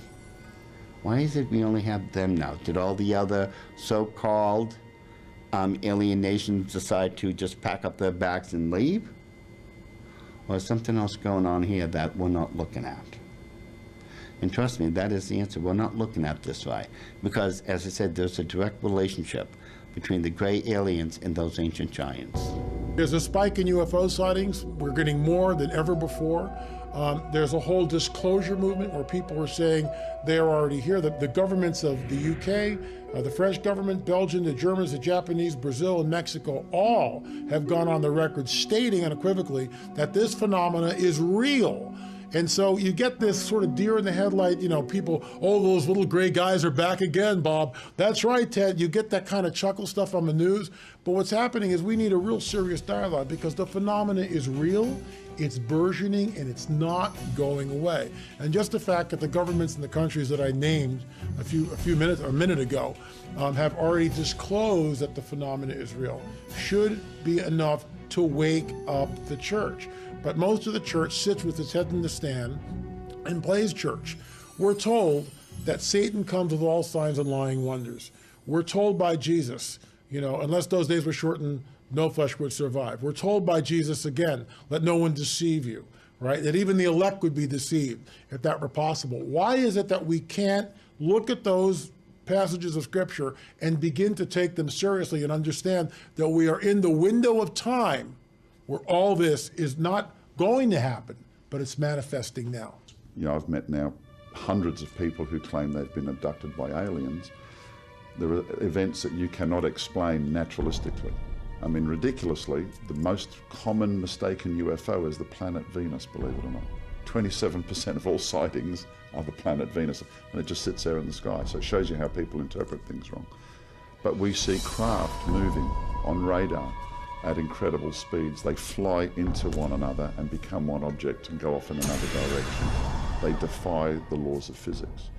S26: Why is it we only have them now? Did all the other so-called alien nations decide to just pack up their bags and leave? Or is something else going on here that we're not looking at? And trust me, that is the answer. We're not looking at this right. Because, as I said, there's a direct relationship between the gray aliens and those ancient giants.
S16: There's a spike in UFO sightings. We're getting more than ever before. There's a whole disclosure movement where people are saying they are already here. The governments of the UK, the French government, Belgium, the Germans, the Japanese, Brazil, and Mexico all have gone on the record stating unequivocally that this phenomena is real. And so you get this sort of deer in the headlight, you know, people, oh, those little gray guys are back again, Bob. That's right, Ted. You get that kind of chuckle stuff on the news. But what's happening is we need a real serious dialogue because the phenomena is real, it's burgeoning, and it's not going away. And just the fact that the governments in the countries that I named a minute ago have already disclosed that the phenomena is real should be enough to wake up the church. But most of the church sits with its head in the sand and plays church. We're told that Satan comes with all signs and lying wonders. We're told by Jesus, you know, unless those days were shortened, no flesh would survive. We're told by Jesus again, let no one deceive you, right? That even the elect would be deceived if that were possible. Why is it that we can't look at those passages of Scripture and begin to take them seriously and understand that we are in the window of time where all this is not going to happen, but it's manifesting now?
S12: You know, I've met now hundreds of people who claim they've been abducted by aliens. There are events that you cannot explain naturalistically. I mean, ridiculously, the most common mistaken UFO is the planet Venus, believe it or not. 27% of all sightings are the planet Venus, and it just sits there in the sky. So it shows you how people interpret things wrong. But we see craft moving on radar at incredible speeds. They fly into one another and become one object and go off in another direction. They defy the laws of physics.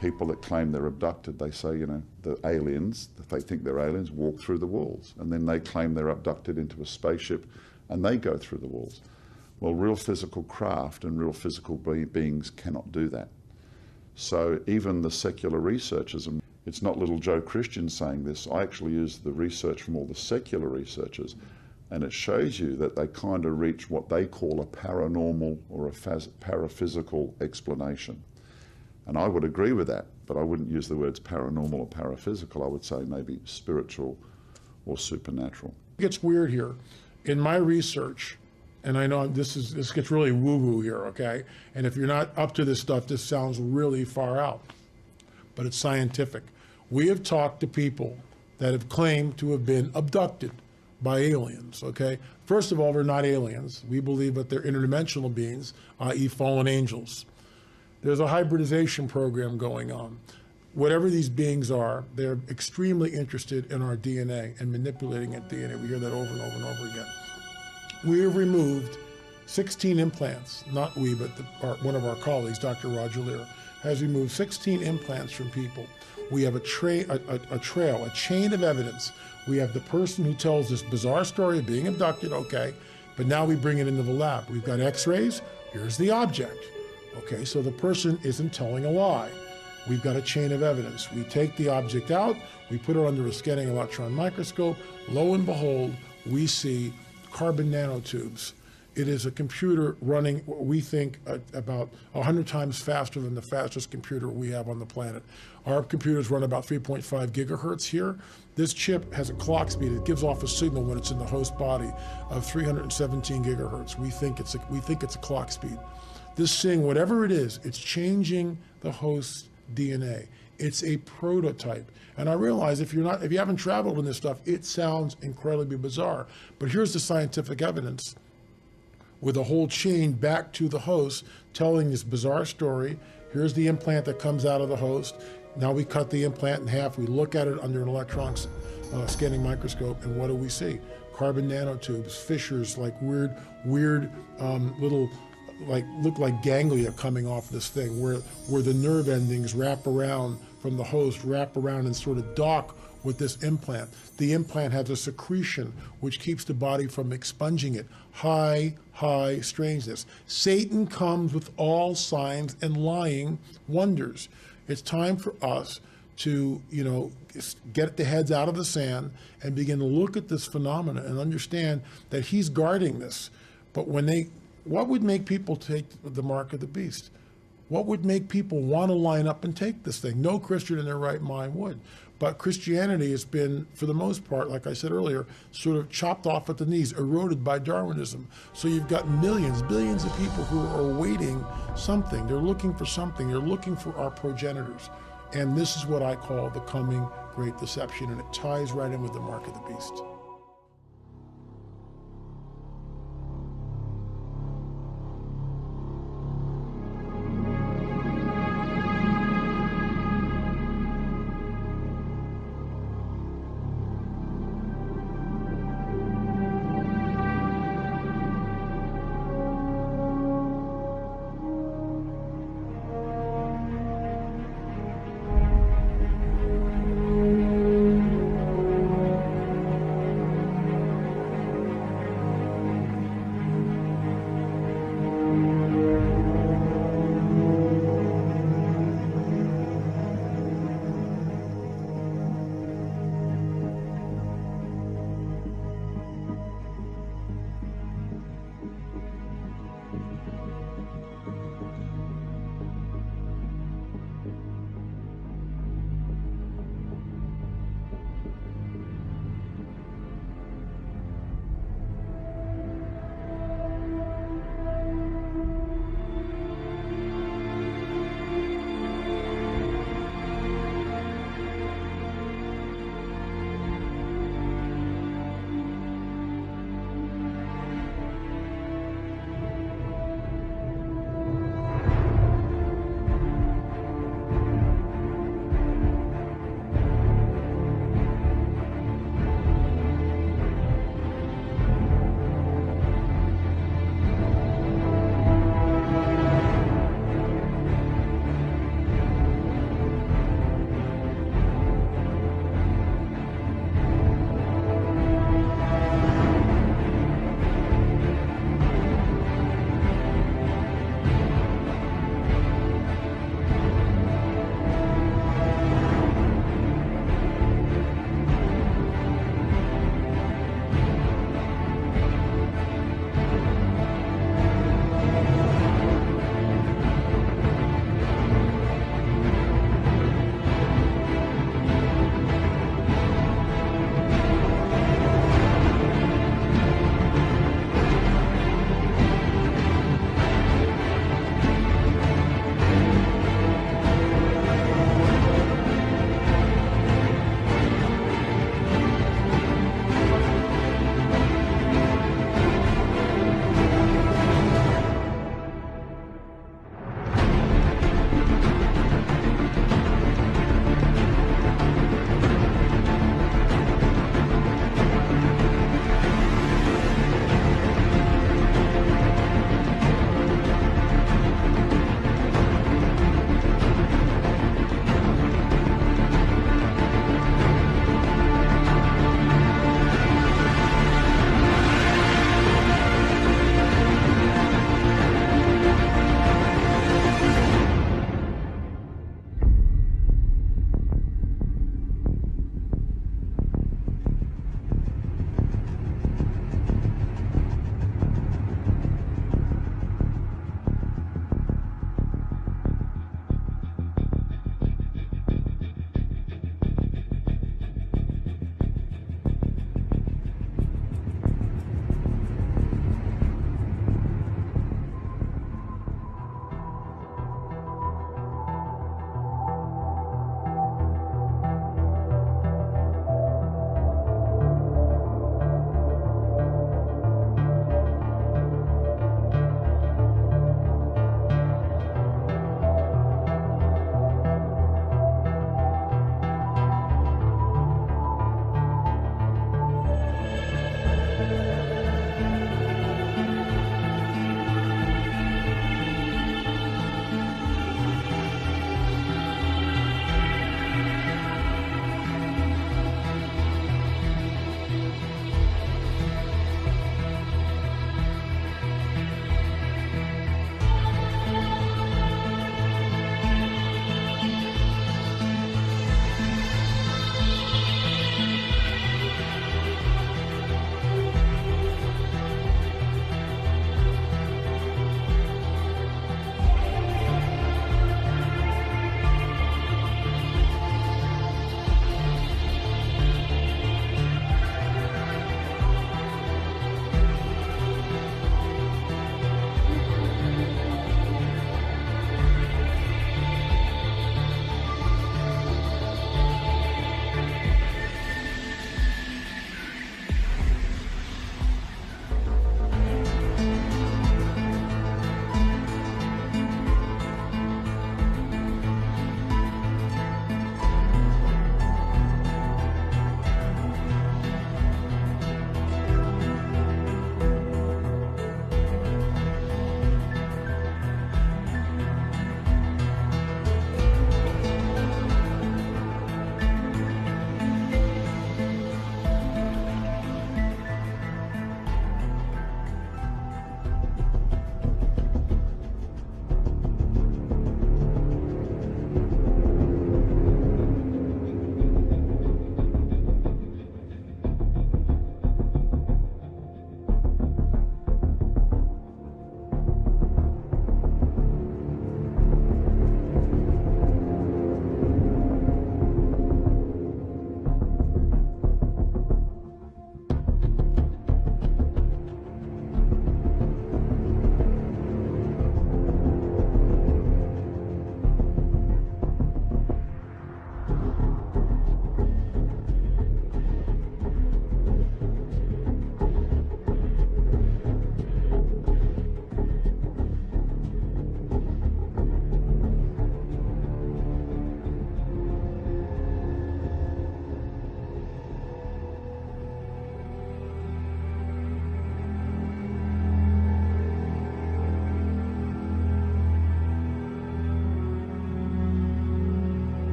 S12: People that claim they're abducted, they say, you know, the aliens, if they think they're aliens, walk through the walls. And then they claim they're abducted into a spaceship and they go through the walls. Well, real physical craft and real physical beings cannot do that. So even the secular researchers, and it's not little Joe Christian saying this, I actually use the research from all the secular researchers, and it shows you that they kind of reach what they call a paranormal or a paraphysical explanation. And I would agree with that, but I wouldn't use the words paranormal or paraphysical. I would say maybe spiritual or supernatural.
S16: It gets weird here. In my research, and I know this gets really woo-woo here, okay? And if you're not up to this stuff, this sounds really far out, but it's scientific. We have talked to people that have claimed to have been abducted by aliens, okay? First of all, they're not aliens. We believe that they're interdimensional beings, i.e. fallen angels. There's a hybridization program going on. Whatever these beings are, they're extremely interested in our DNA and manipulating that DNA. We hear that over and over and over again. We have removed 16 implants, not we, but one of our colleagues, Dr. Roger Lear, has removed 16 implants from people. We have a trail, a chain of evidence. We have the person who tells this bizarre story of being abducted, okay, but now we bring it into the lab. We've got x-rays, here's the object. Okay, so the person isn't telling a lie. We've got a chain of evidence. We take the object out, we put it under a scanning electron microscope, lo and behold, we see carbon nanotubes. It is a computer running what we think about 100 times faster than the fastest computer we have on the planet. Our computers run about 3.5 gigahertz here. This chip has a clock speed. It gives off a signal when it's in the host body of 317 gigahertz. We think it's a clock speed. This thing, whatever it is, it's changing the host's DNA. It's a prototype. And I realize if you haven't traveled in this stuff, it sounds incredibly bizarre. But here's the scientific evidence with a whole chain back to the host telling this bizarre story. Here's the implant that comes out of the host. Now we cut the implant in half. We look at it under an electron scanning microscope, and what do we see? Carbon nanotubes, fissures, like weird little, look like ganglia coming off this thing, where the nerve endings wrap around from the host, wrap around and sort of dock with this implant. The implant has a secretion which keeps the body from expunging it. High strangeness. Satan comes with all signs and lying wonders. It's time for us to, get the heads out of the sand and begin to look at this phenomena and understand that he's guarding this. But what would make people take the mark of the beast? What would make people want to line up and take this thing? No Christian in their right mind would. But Christianity has been, for the most part, like I said earlier, sort of chopped off at the knees, eroded by Darwinism. So you've got millions, billions of people who are awaiting something. They're looking for something. They're looking for our progenitors. And this is what I call the coming great deception, and it ties right in with the mark of the beast.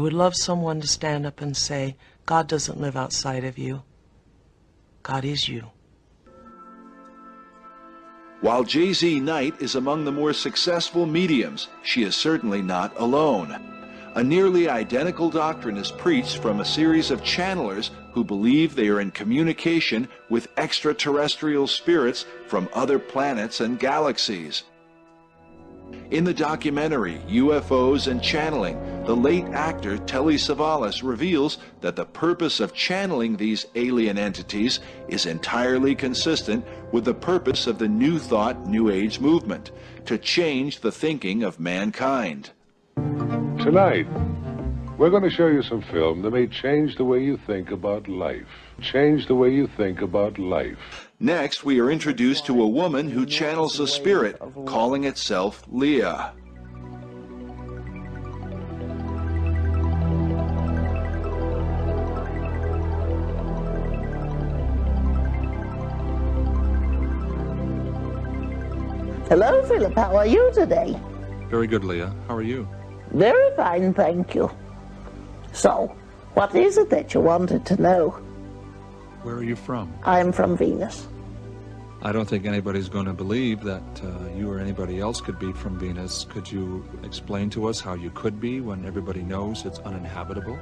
S14: would love someone to stand up and say, God doesn't live outside of you. God is you.
S15: While J.Z. Knight is among the more successful mediums, she is certainly not alone. A nearly identical doctrine is preached from a series of channelers who believe they are in communication with extraterrestrial spirits from other planets and galaxies. In the documentary UFOs and Channeling, the late actor Telly Savalas reveals that the purpose of channeling these alien entities is entirely consistent with the purpose of the New Thought New Age movement, to change the thinking of mankind.
S19: Tonight, we're going to show you some film that may change the way you think about life. Change the way you think about life.
S15: Next, we are introduced to a woman who channels a spirit, calling itself Leah.
S21: Hello, Philip. How are you today?
S22: Very good, Leah. How are you?
S21: Very fine, thank you. So, what is it that you wanted to know?
S22: Where are you from?
S21: I'm from Venus.
S22: I don't think anybody's going to believe that you or anybody else could be from Venus. Could you explain to us how you could be when everybody knows it's uninhabitable?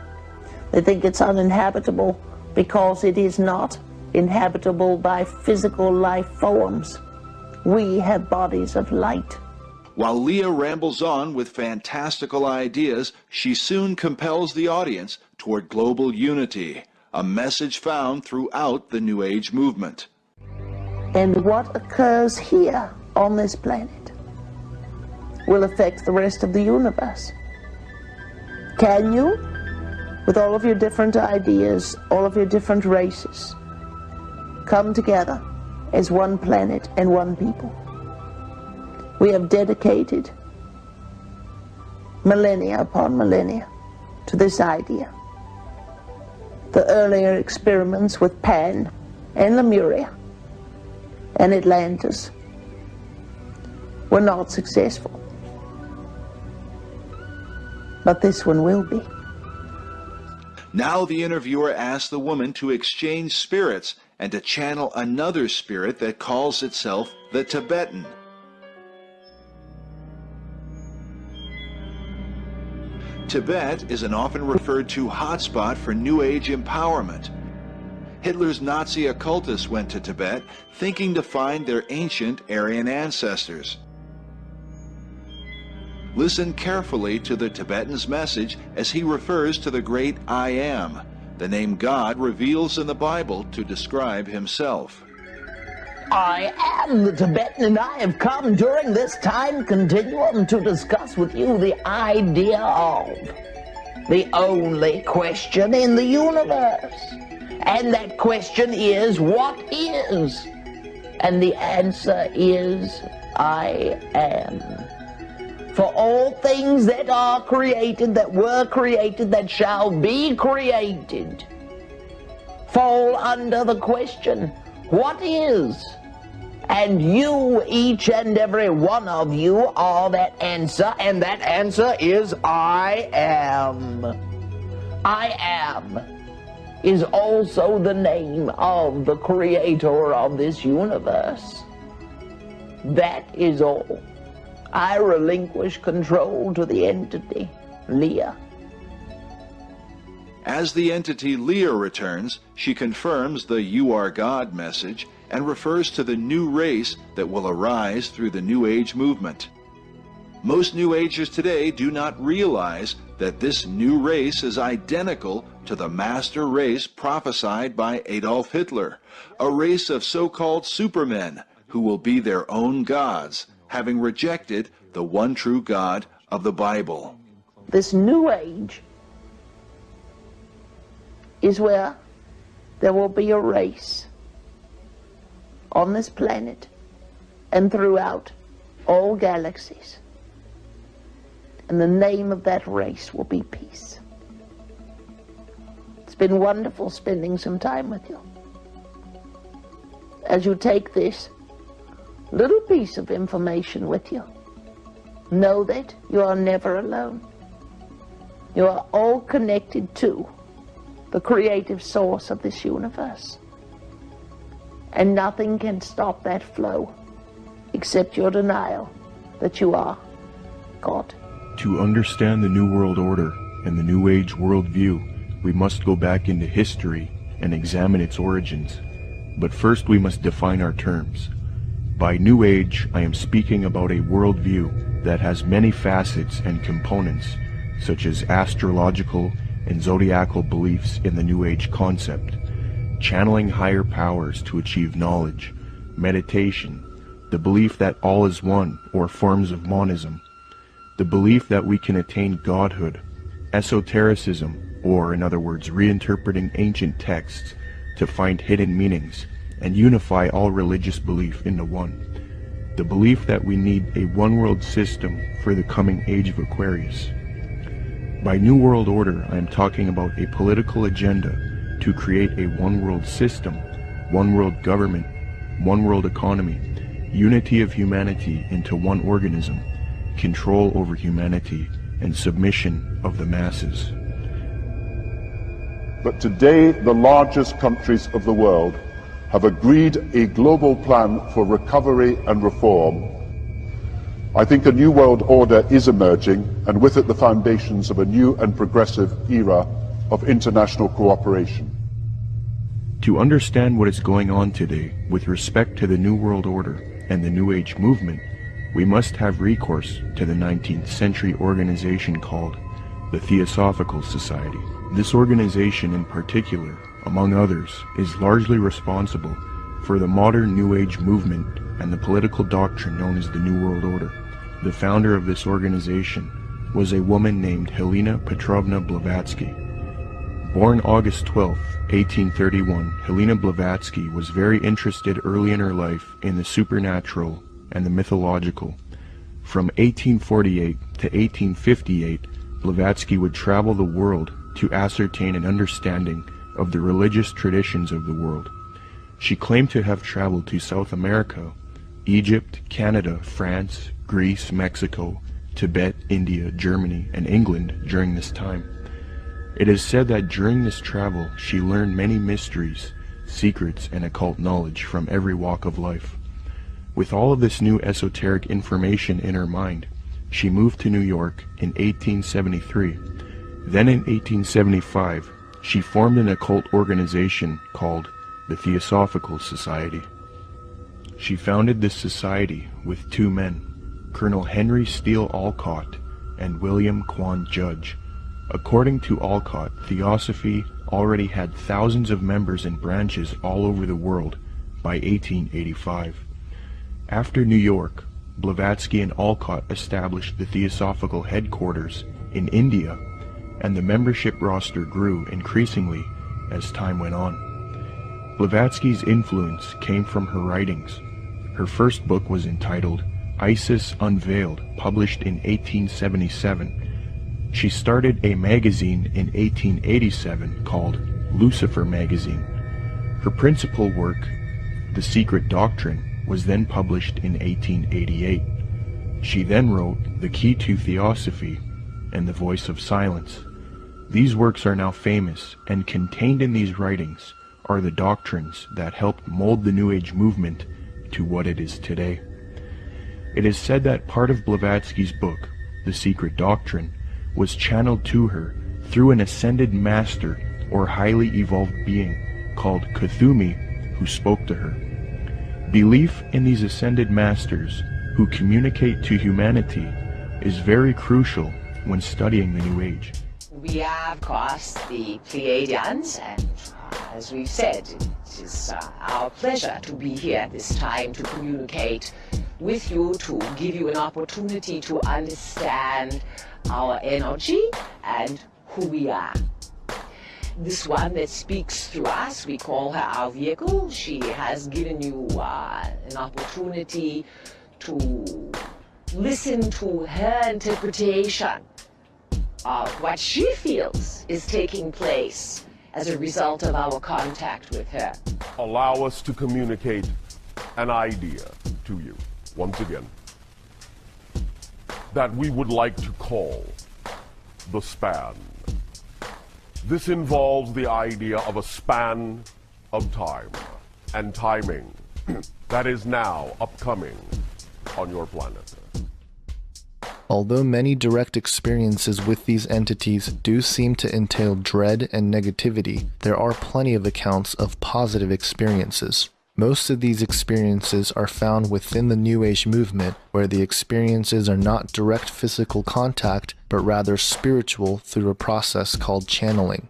S21: They think it's uninhabitable because it is not inhabitable by physical life forms. We have bodies of light.
S15: While Leah rambles on with fantastical ideas, she soon compels the audience toward global unity, a message found throughout the New Age movement.
S21: And what occurs here on this planet will affect the rest of the universe. Can you, with all of your different ideas, all of your different races, come together as one planet and one people? We have dedicated millennia upon millennia to this idea. The earlier experiments with Pan and Lemuria and Atlantis were not successful. But this one will be.
S15: Now the interviewer asks the woman to exchange spirits and to channel another spirit that calls itself the Tibetan. Tibet is an often referred to hotspot for New Age empowerment. Hitler's Nazi occultists went to Tibet thinking to find their ancient Aryan ancestors. Listen carefully to the Tibetan's message as he refers to the great I Am, the name God reveals in the Bible to describe himself.
S21: I am the Tibetan, and I have come during this time continuum to discuss with you the idea of the only question in the universe. And that question is, what is? And the answer is, I am. For all things that are created, that were created, that shall be created, fall under the question, what is? And you, each and every one of you, are that answer, and that answer is I am. I am is also the name of the creator of this universe. That is all. I relinquish control to the entity, Leah.
S15: As the entity Leah returns, she confirms the You Are God message and refers to the new race that will arise through the New Age movement. Most New Agers today do not realize that this new race is identical to the master race prophesied by Adolf Hitler, a race of so-called supermen who will be their own gods, having rejected the one true God of the Bible.
S21: This new age is where there will be a race on this planet and throughout all galaxies. And the name of that race will be peace. It's been wonderful spending some time with you. As you take this little piece of information with you, know that you are never alone. You are all connected to the creative source of this universe. And nothing can stop that flow except your denial that you are God.
S1: To understand the New World Order and the New Age worldview, we must go back into history and examine its origins. But first we must define our terms. By New Age, I am speaking about a worldview that has many facets and components, such as astrological and zodiacal beliefs in the New Age concept, channeling higher powers to achieve knowledge, meditation, the belief that all is one, or forms of monism, the belief that we can attain godhood, esotericism, or in other words, reinterpreting ancient texts to find hidden meanings and unify all religious belief into one, the belief that we need a one-world system for the coming age of Aquarius. By New World Order, I am talking about a political agenda to create a one-world system, one-world government, one-world economy, unity of humanity into one organism, control over humanity, and submission of the masses.
S2: But today, the largest countries of the world have agreed a global plan for recovery and reform. I think a new world order is emerging, and with it the foundations of a new and progressive era of international cooperation.
S1: To understand what is going on today with respect to the New World Order and the New Age movement, we must have recourse to the 19th century organization called the Theosophical Society. This organization in particular, among others, is largely responsible for the modern New Age movement and the political doctrine known as the New World Order. The founder of this organization was a woman named Helena Petrovna Blavatsky. Born August 12, 1831, Helena Blavatsky was very interested early in her life in the supernatural and the mythological. From 1848 to 1858, Blavatsky would travel the world to ascertain an understanding of the religious traditions of the world. She claimed to have traveled to South America, Egypt, Canada, France, Greece, Mexico, Tibet, India, Germany, and England during this time. It is said that during this travel she learned many mysteries, secrets, and occult knowledge from every walk of life. With all of this new esoteric information in her mind, she moved to New York in 1873. Then in 1875, she formed an occult organization called the Theosophical Society. She founded this society with two men, Colonel Henry Steele Olcott and William Quan Judge. According to Olcott, Theosophy already had thousands of members and branches all over the world by 1885. After New York, Blavatsky and Olcott established the Theosophical headquarters in India, and the membership roster grew increasingly as time went on. Blavatsky's influence came from her writings. Her first book was entitled Isis Unveiled, published in 1877. She started a magazine in 1887 called Lucifer Magazine. Her principal work, The Secret Doctrine, was then published in 1888. She then wrote The Key to Theosophy and The Voice of Silence. These works are now famous, and contained in these writings are the doctrines that helped mold the New Age movement to what it is today. It is said that part of Blavatsky's book, The Secret Doctrine, was channeled to her through an ascended master or highly evolved being called Kuthumi, who spoke to her. Belief in these ascended masters who communicate to humanity is very crucial when studying the New Age.
S4: We are, of course, the Pleiadians, and as we've said, it is our pleasure to be here at this time to communicate with you, to give you an opportunity to understand our energy and who we are. This one that speaks through us, we call her our vehicle. She has given you an opportunity to listen to her interpretation of what she feels is taking place as a result of our contact with her.
S23: Allow us to communicate an idea to you, once again, that we would like to call the span. This involves the idea of a span of time and timing that is now upcoming on your planet.
S3: Although many direct experiences with these entities do seem to entail dread and negativity, there are plenty of accounts of positive experiences. Most of these experiences are found within the New Age movement, where the experiences are not direct physical contact, but rather spiritual through a process called channeling.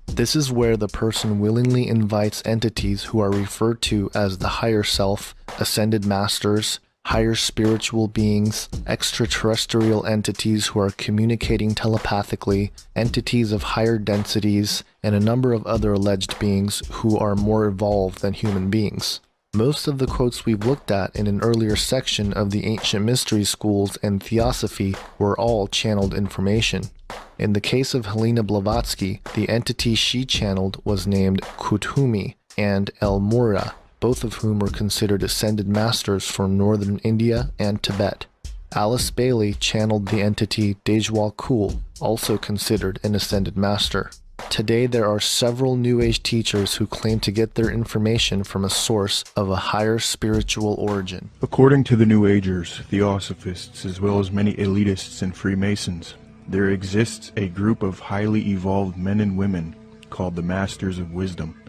S3: This is where the person willingly invites entities who are referred to as the higher self, ascended masters, higher spiritual beings, extraterrestrial entities who are communicating telepathically, entities of higher densities, and a number of other alleged beings who are more evolved than human beings. Most of the quotes we've looked at in an earlier section of the ancient mystery schools and theosophy were all channeled information. In the case of Helena Blavatsky, the entity she channeled was named Kuthumi and El Mura, both of whom were considered ascended masters from northern India and Tibet. Alice Bailey channeled the entity Dejwal Kul, also considered an ascended master. Today there are several New Age teachers who claim to get their information from a source of a higher spiritual origin.
S1: According to the New Agers, Theosophists, as well as many elitists and Freemasons, there exists a group of highly evolved men and women called the Masters of Wisdom.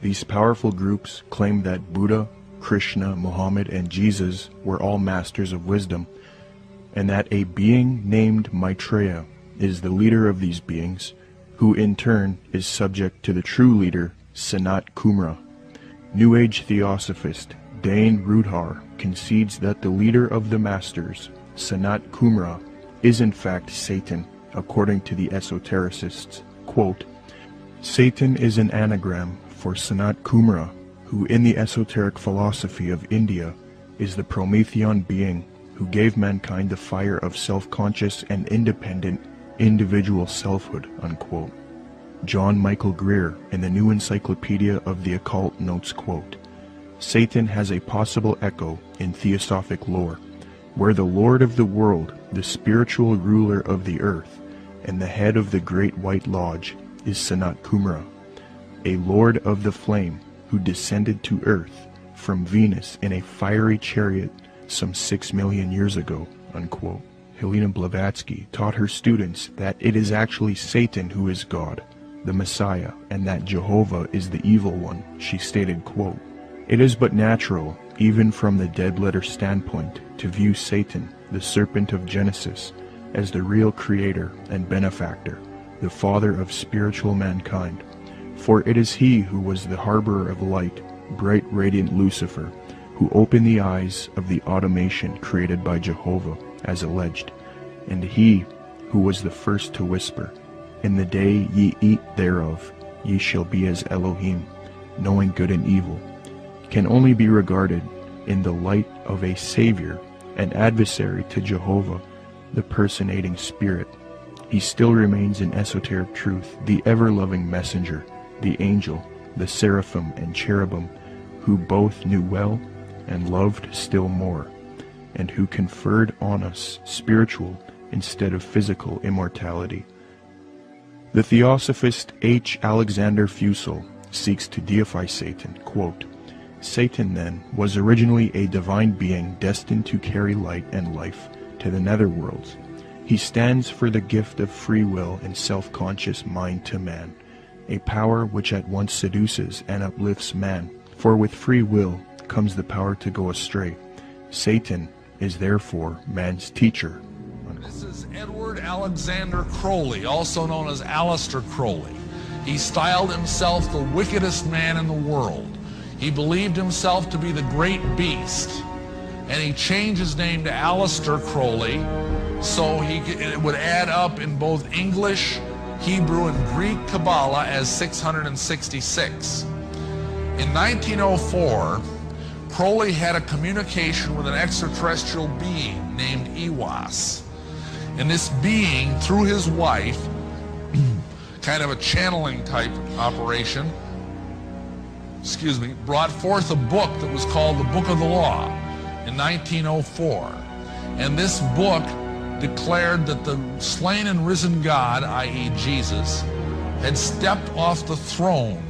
S1: These powerful groups claim that Buddha, Krishna, Muhammad, and Jesus were all masters of wisdom, and that a being named Maitreya is the leader of these beings, who in turn is subject to the true leader, Sanat Kumara. New Age Theosophist Dane Rudhar concedes that the leader of the masters, Sanat Kumara, is in fact Satan, according to the esotericists. Quote, Satan is an anagram for Sanat Kumara, who in the esoteric philosophy of India is the Promethean being who gave mankind the fire of self-conscious and independent individual selfhood, unquote. John Michael Greer in the New Encyclopedia of the Occult notes, quote, Satan has a possible echo in theosophic lore, where the Lord of the world, the spiritual ruler of the earth, and the head of the Great White Lodge is Sanat Kumara, a lord of the flame who descended to earth from Venus in a fiery chariot some 6 million years ago, unquote. Helena Blavatsky taught her students that it is actually Satan who is God, the Messiah, and that Jehovah is the evil one. She stated, quote, It is but natural, even from the dead letter standpoint, to view Satan, the serpent of Genesis, as the real creator and benefactor, the father of spiritual mankind. For it is he who was the harborer of light, bright radiant Lucifer, who opened the eyes of the automation created by Jehovah, as alleged, and he who was the first to whisper, In the day ye eat thereof, ye shall be as Elohim, knowing good and evil, can only be regarded in the light of a savior, an adversary to Jehovah, the personating spirit. He still remains in esoteric truth, the ever-loving messenger, the angel, the seraphim and cherubim, who both knew well and loved still more, and who conferred on us spiritual instead of physical immortality. The Theosophist H. Alexander Fusel seeks to deify Satan, quote, Satan, then, was originally a divine being destined to carry light and life to the netherworlds. He stands for the gift of free will and self-conscious mind to man, a power which at once seduces and uplifts man, for with free will comes the power to go astray. Satan is therefore man's teacher.
S5: This is Edward Alexander Crowley, also known as Aleister Crowley. He styled himself the wickedest man in the world. He believed himself to be the great beast, and he changed his name to Aleister Crowley so it would add up in both English, Hebrew, and Greek Kabbalah as 666. In 1904, Crowley had a communication with an extraterrestrial being named Iwas. And this being, through his wife, kind of a channeling type operation, brought forth a book that was called the Book of the Law in 1904. And this book declared that the slain and risen God, i.e. Jesus, had stepped off the throne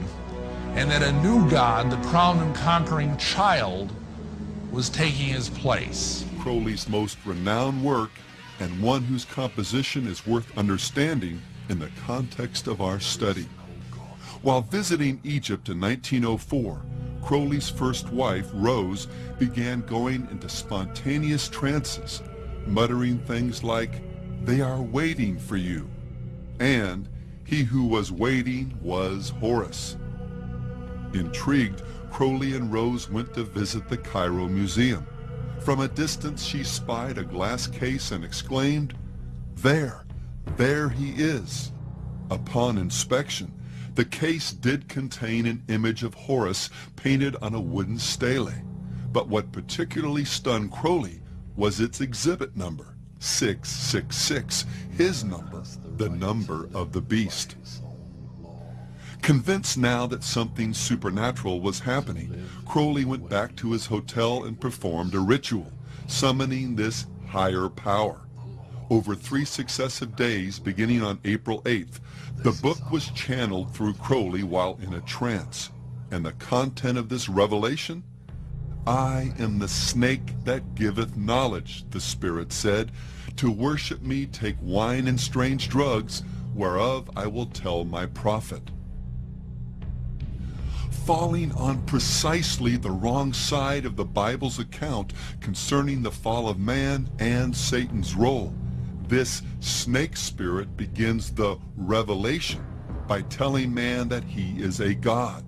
S5: and that a new God, the crowned and conquering child, was taking his place.
S6: Crowley's most renowned work, and one whose composition is worth understanding in the context of our study. While visiting Egypt in 1904, Crowley's first wife, Rose, began going into spontaneous trances, muttering things like, "They are waiting for you," and "He who was waiting was Horus." Intrigued, Crowley and Rose went to visit the Cairo Museum. From a distance she spied a glass case and exclaimed, there he is." Upon inspection, the case did contain an image of Horus painted on a wooden stele, but what particularly stunned Crowley was its exhibit number, 666, his number, the number of the beast. Convinced now that something supernatural was happening, Crowley went back to his hotel and performed a ritual, summoning this higher power. Over 3 successive days, beginning on April 8th, the book was channeled through Crowley while in a trance. And the content of this revelation? "I am the snake that giveth knowledge," the Spirit said. "To worship me take wine and strange drugs, whereof I will tell my prophet." Falling on precisely the wrong side of the Bible's account concerning the fall of man and Satan's role, this snake spirit begins the revelation by telling man that he is a god,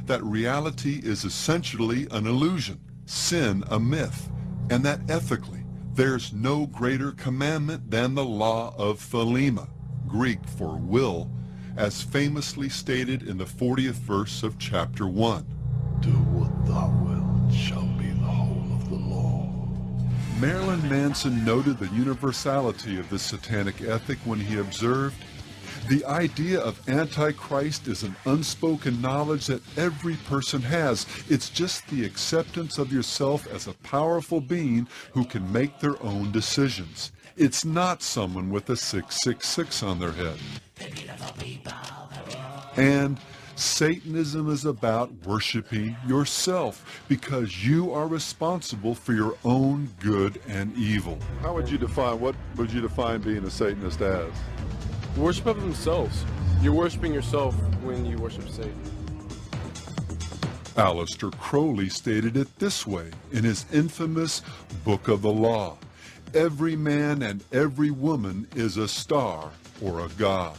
S6: that reality is essentially an illusion, sin a myth, and that ethically there's no greater commandment than the law of thelema, Greek for will, as famously stated in the 40th verse of chapter 1. "Do what thou wilt shall be the whole of the law." Marilyn Manson noted the universality of this satanic ethic when he observed, "The idea of Antichrist is an unspoken knowledge that every person has. It's just the acceptance of yourself as a powerful being who can make their own decisions. It's not someone with a 666 on their head." And Satanism is about worshiping yourself because you are responsible for your own good and evil.
S17: What would you define being a Satanist as?
S18: Worship of themselves. You're worshiping yourself when you worship Satan.
S6: Aleister Crowley stated it this way in his infamous Book of the Law: "Every man and every woman is a star or a god."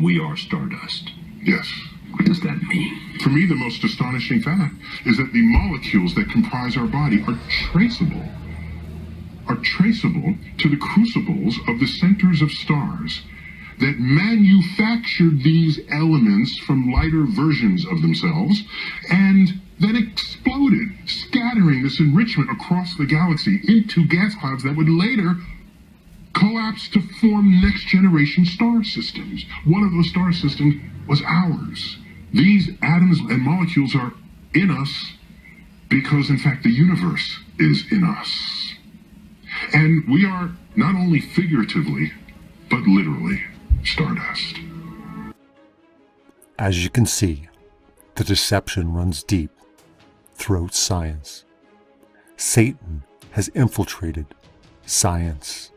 S20: We are stardust.
S24: Yes.
S20: What does that mean?
S24: For me, the most astonishing fact is that the molecules that comprise our body are traceable to the crucibles of the centers of stars that manufactured these elements from lighter versions of themselves and then exploded, scattering this enrichment across the galaxy into gas clouds that would later collapse to form next-generation star systems. One of those star systems was ours. These atoms and molecules are in us because, in fact, the universe is in us. And we are not only figuratively, but literally stardust.
S25: As you can see, the deception runs deep throughout science. Satan has infiltrated science.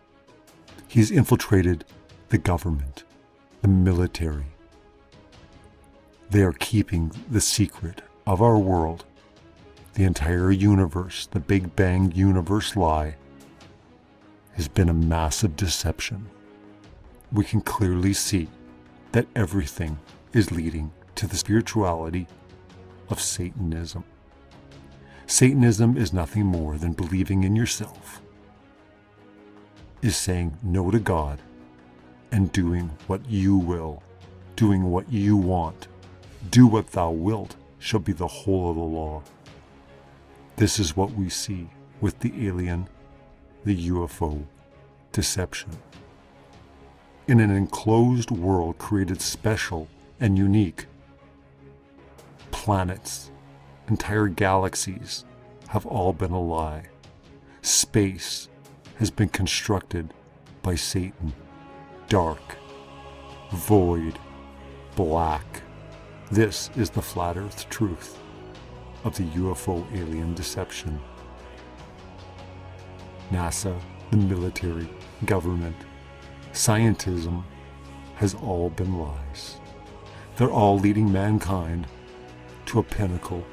S25: He's infiltrated the government, the military. They are keeping the secret of our world, the entire universe, the Big Bang universe lie, has been a massive deception. We can clearly see that everything is leading to the spirituality of Satanism. Satanism is nothing more than believing in yourself, is saying no to God and doing what you will, doing what you want. Do what thou wilt shall be the whole of the law. This is what we see with the alien, the UFO deception. In an enclosed world created special and unique, planets, entire galaxies have all been a lie. Space has been constructed by Satan. Dark, void, black. This is the flat earth truth of the UFO alien deception. NASA, the military, government, scientism has all been lies. They're all leading mankind to a pinnacle,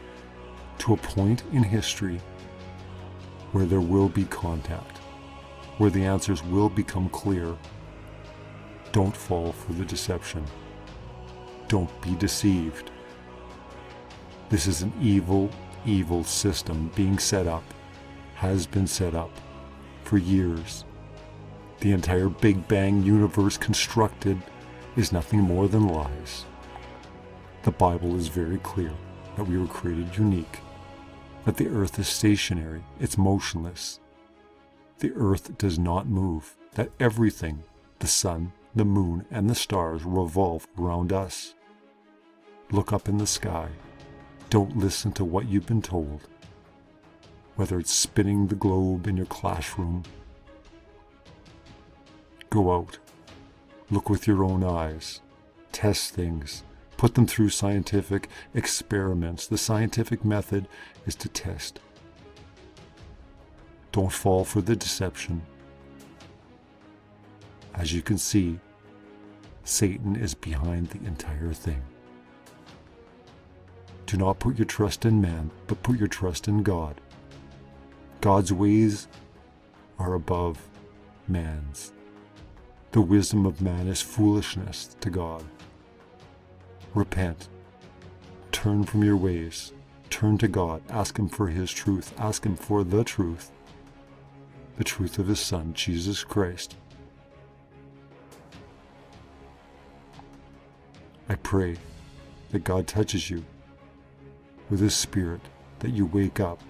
S25: to a point in history where there will be contact, where the answers will become clear. Don't fall for the deception. Don't be deceived. This is an evil, evil system being set up, has been set up for years. The entire Big Bang universe constructed is nothing more than lies. The Bible is very clear that we were created unique, that the earth is stationary, it's motionless. The earth does not move, that everything, the sun, the moon, and the stars revolve around us. Look up in the sky. Don't listen to what you've been told. Whether it's spinning the globe in your classroom, go out, look with your own eyes, test things, put them through scientific experiments. The scientific method is to test. Don't fall for the deception. As you can see, Satan is behind the entire thing. Do not put your trust in man, but put your trust in God. God's ways are above man's. The wisdom of man is foolishness to God. Repent. Turn from your ways. Turn to God. Ask Him for His truth. Ask Him for the truth of His Son, Jesus Christ. I pray that God touches you with His Spirit, that you wake up,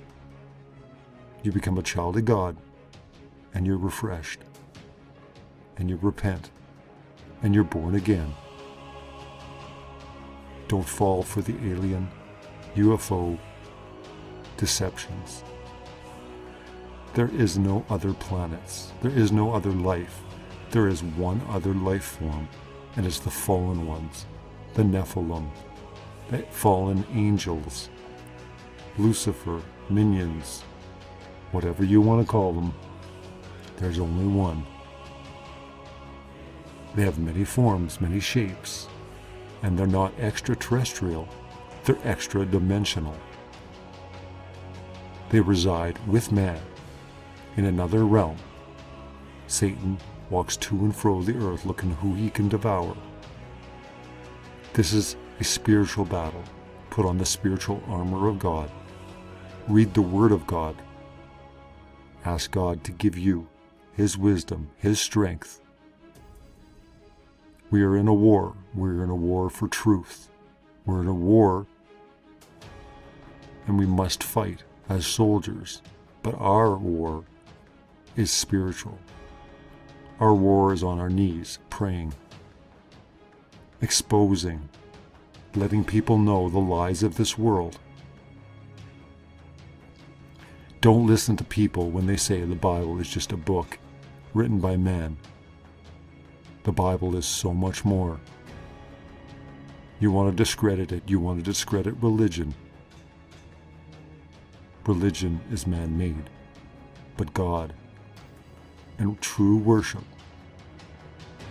S25: you become a child of God, and you're refreshed, and you repent, and you're born again. Don't fall for the alien, UFO deceptions. There is no other planets. There is no other life. There is one other life form, and it's the fallen ones, the Nephilim, the fallen angels, Lucifer, minions, whatever you want to call them. There's only one. They have many forms, many shapes, and they're not extraterrestrial, they're extra-dimensional. They reside with man in another realm. Satan walks to and fro the earth looking who he can devour. This is a spiritual battle. Put on the spiritual armor of God. Read the Word of God. Ask God to give you His wisdom, His strength. We are in a war. We're in a war for truth. We're in a war, and we must fight as soldiers. But our war is spiritual. Our war is on our knees, praying, exposing, letting people know the lies of this world. Don't listen to people when they say the Bible is just a book written by man. The Bible is so much more. You want to discredit it. You want to discredit religion. Religion is man-made, but God and true worship.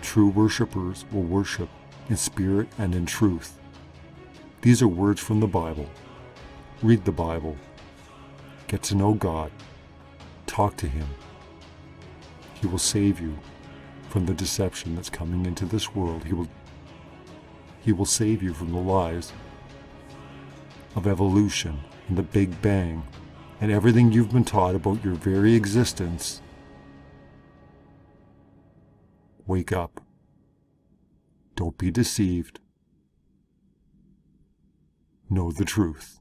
S25: True worshipers will worship in spirit and in truth. These are words from the Bible. Read the Bible. Get to know God. Talk to Him. He will save you from the deception that's coming into this world. He will save you from the lies of evolution and the Big Bang and everything you've been taught about your very existence. Wake up. Don't be deceived. Know the truth.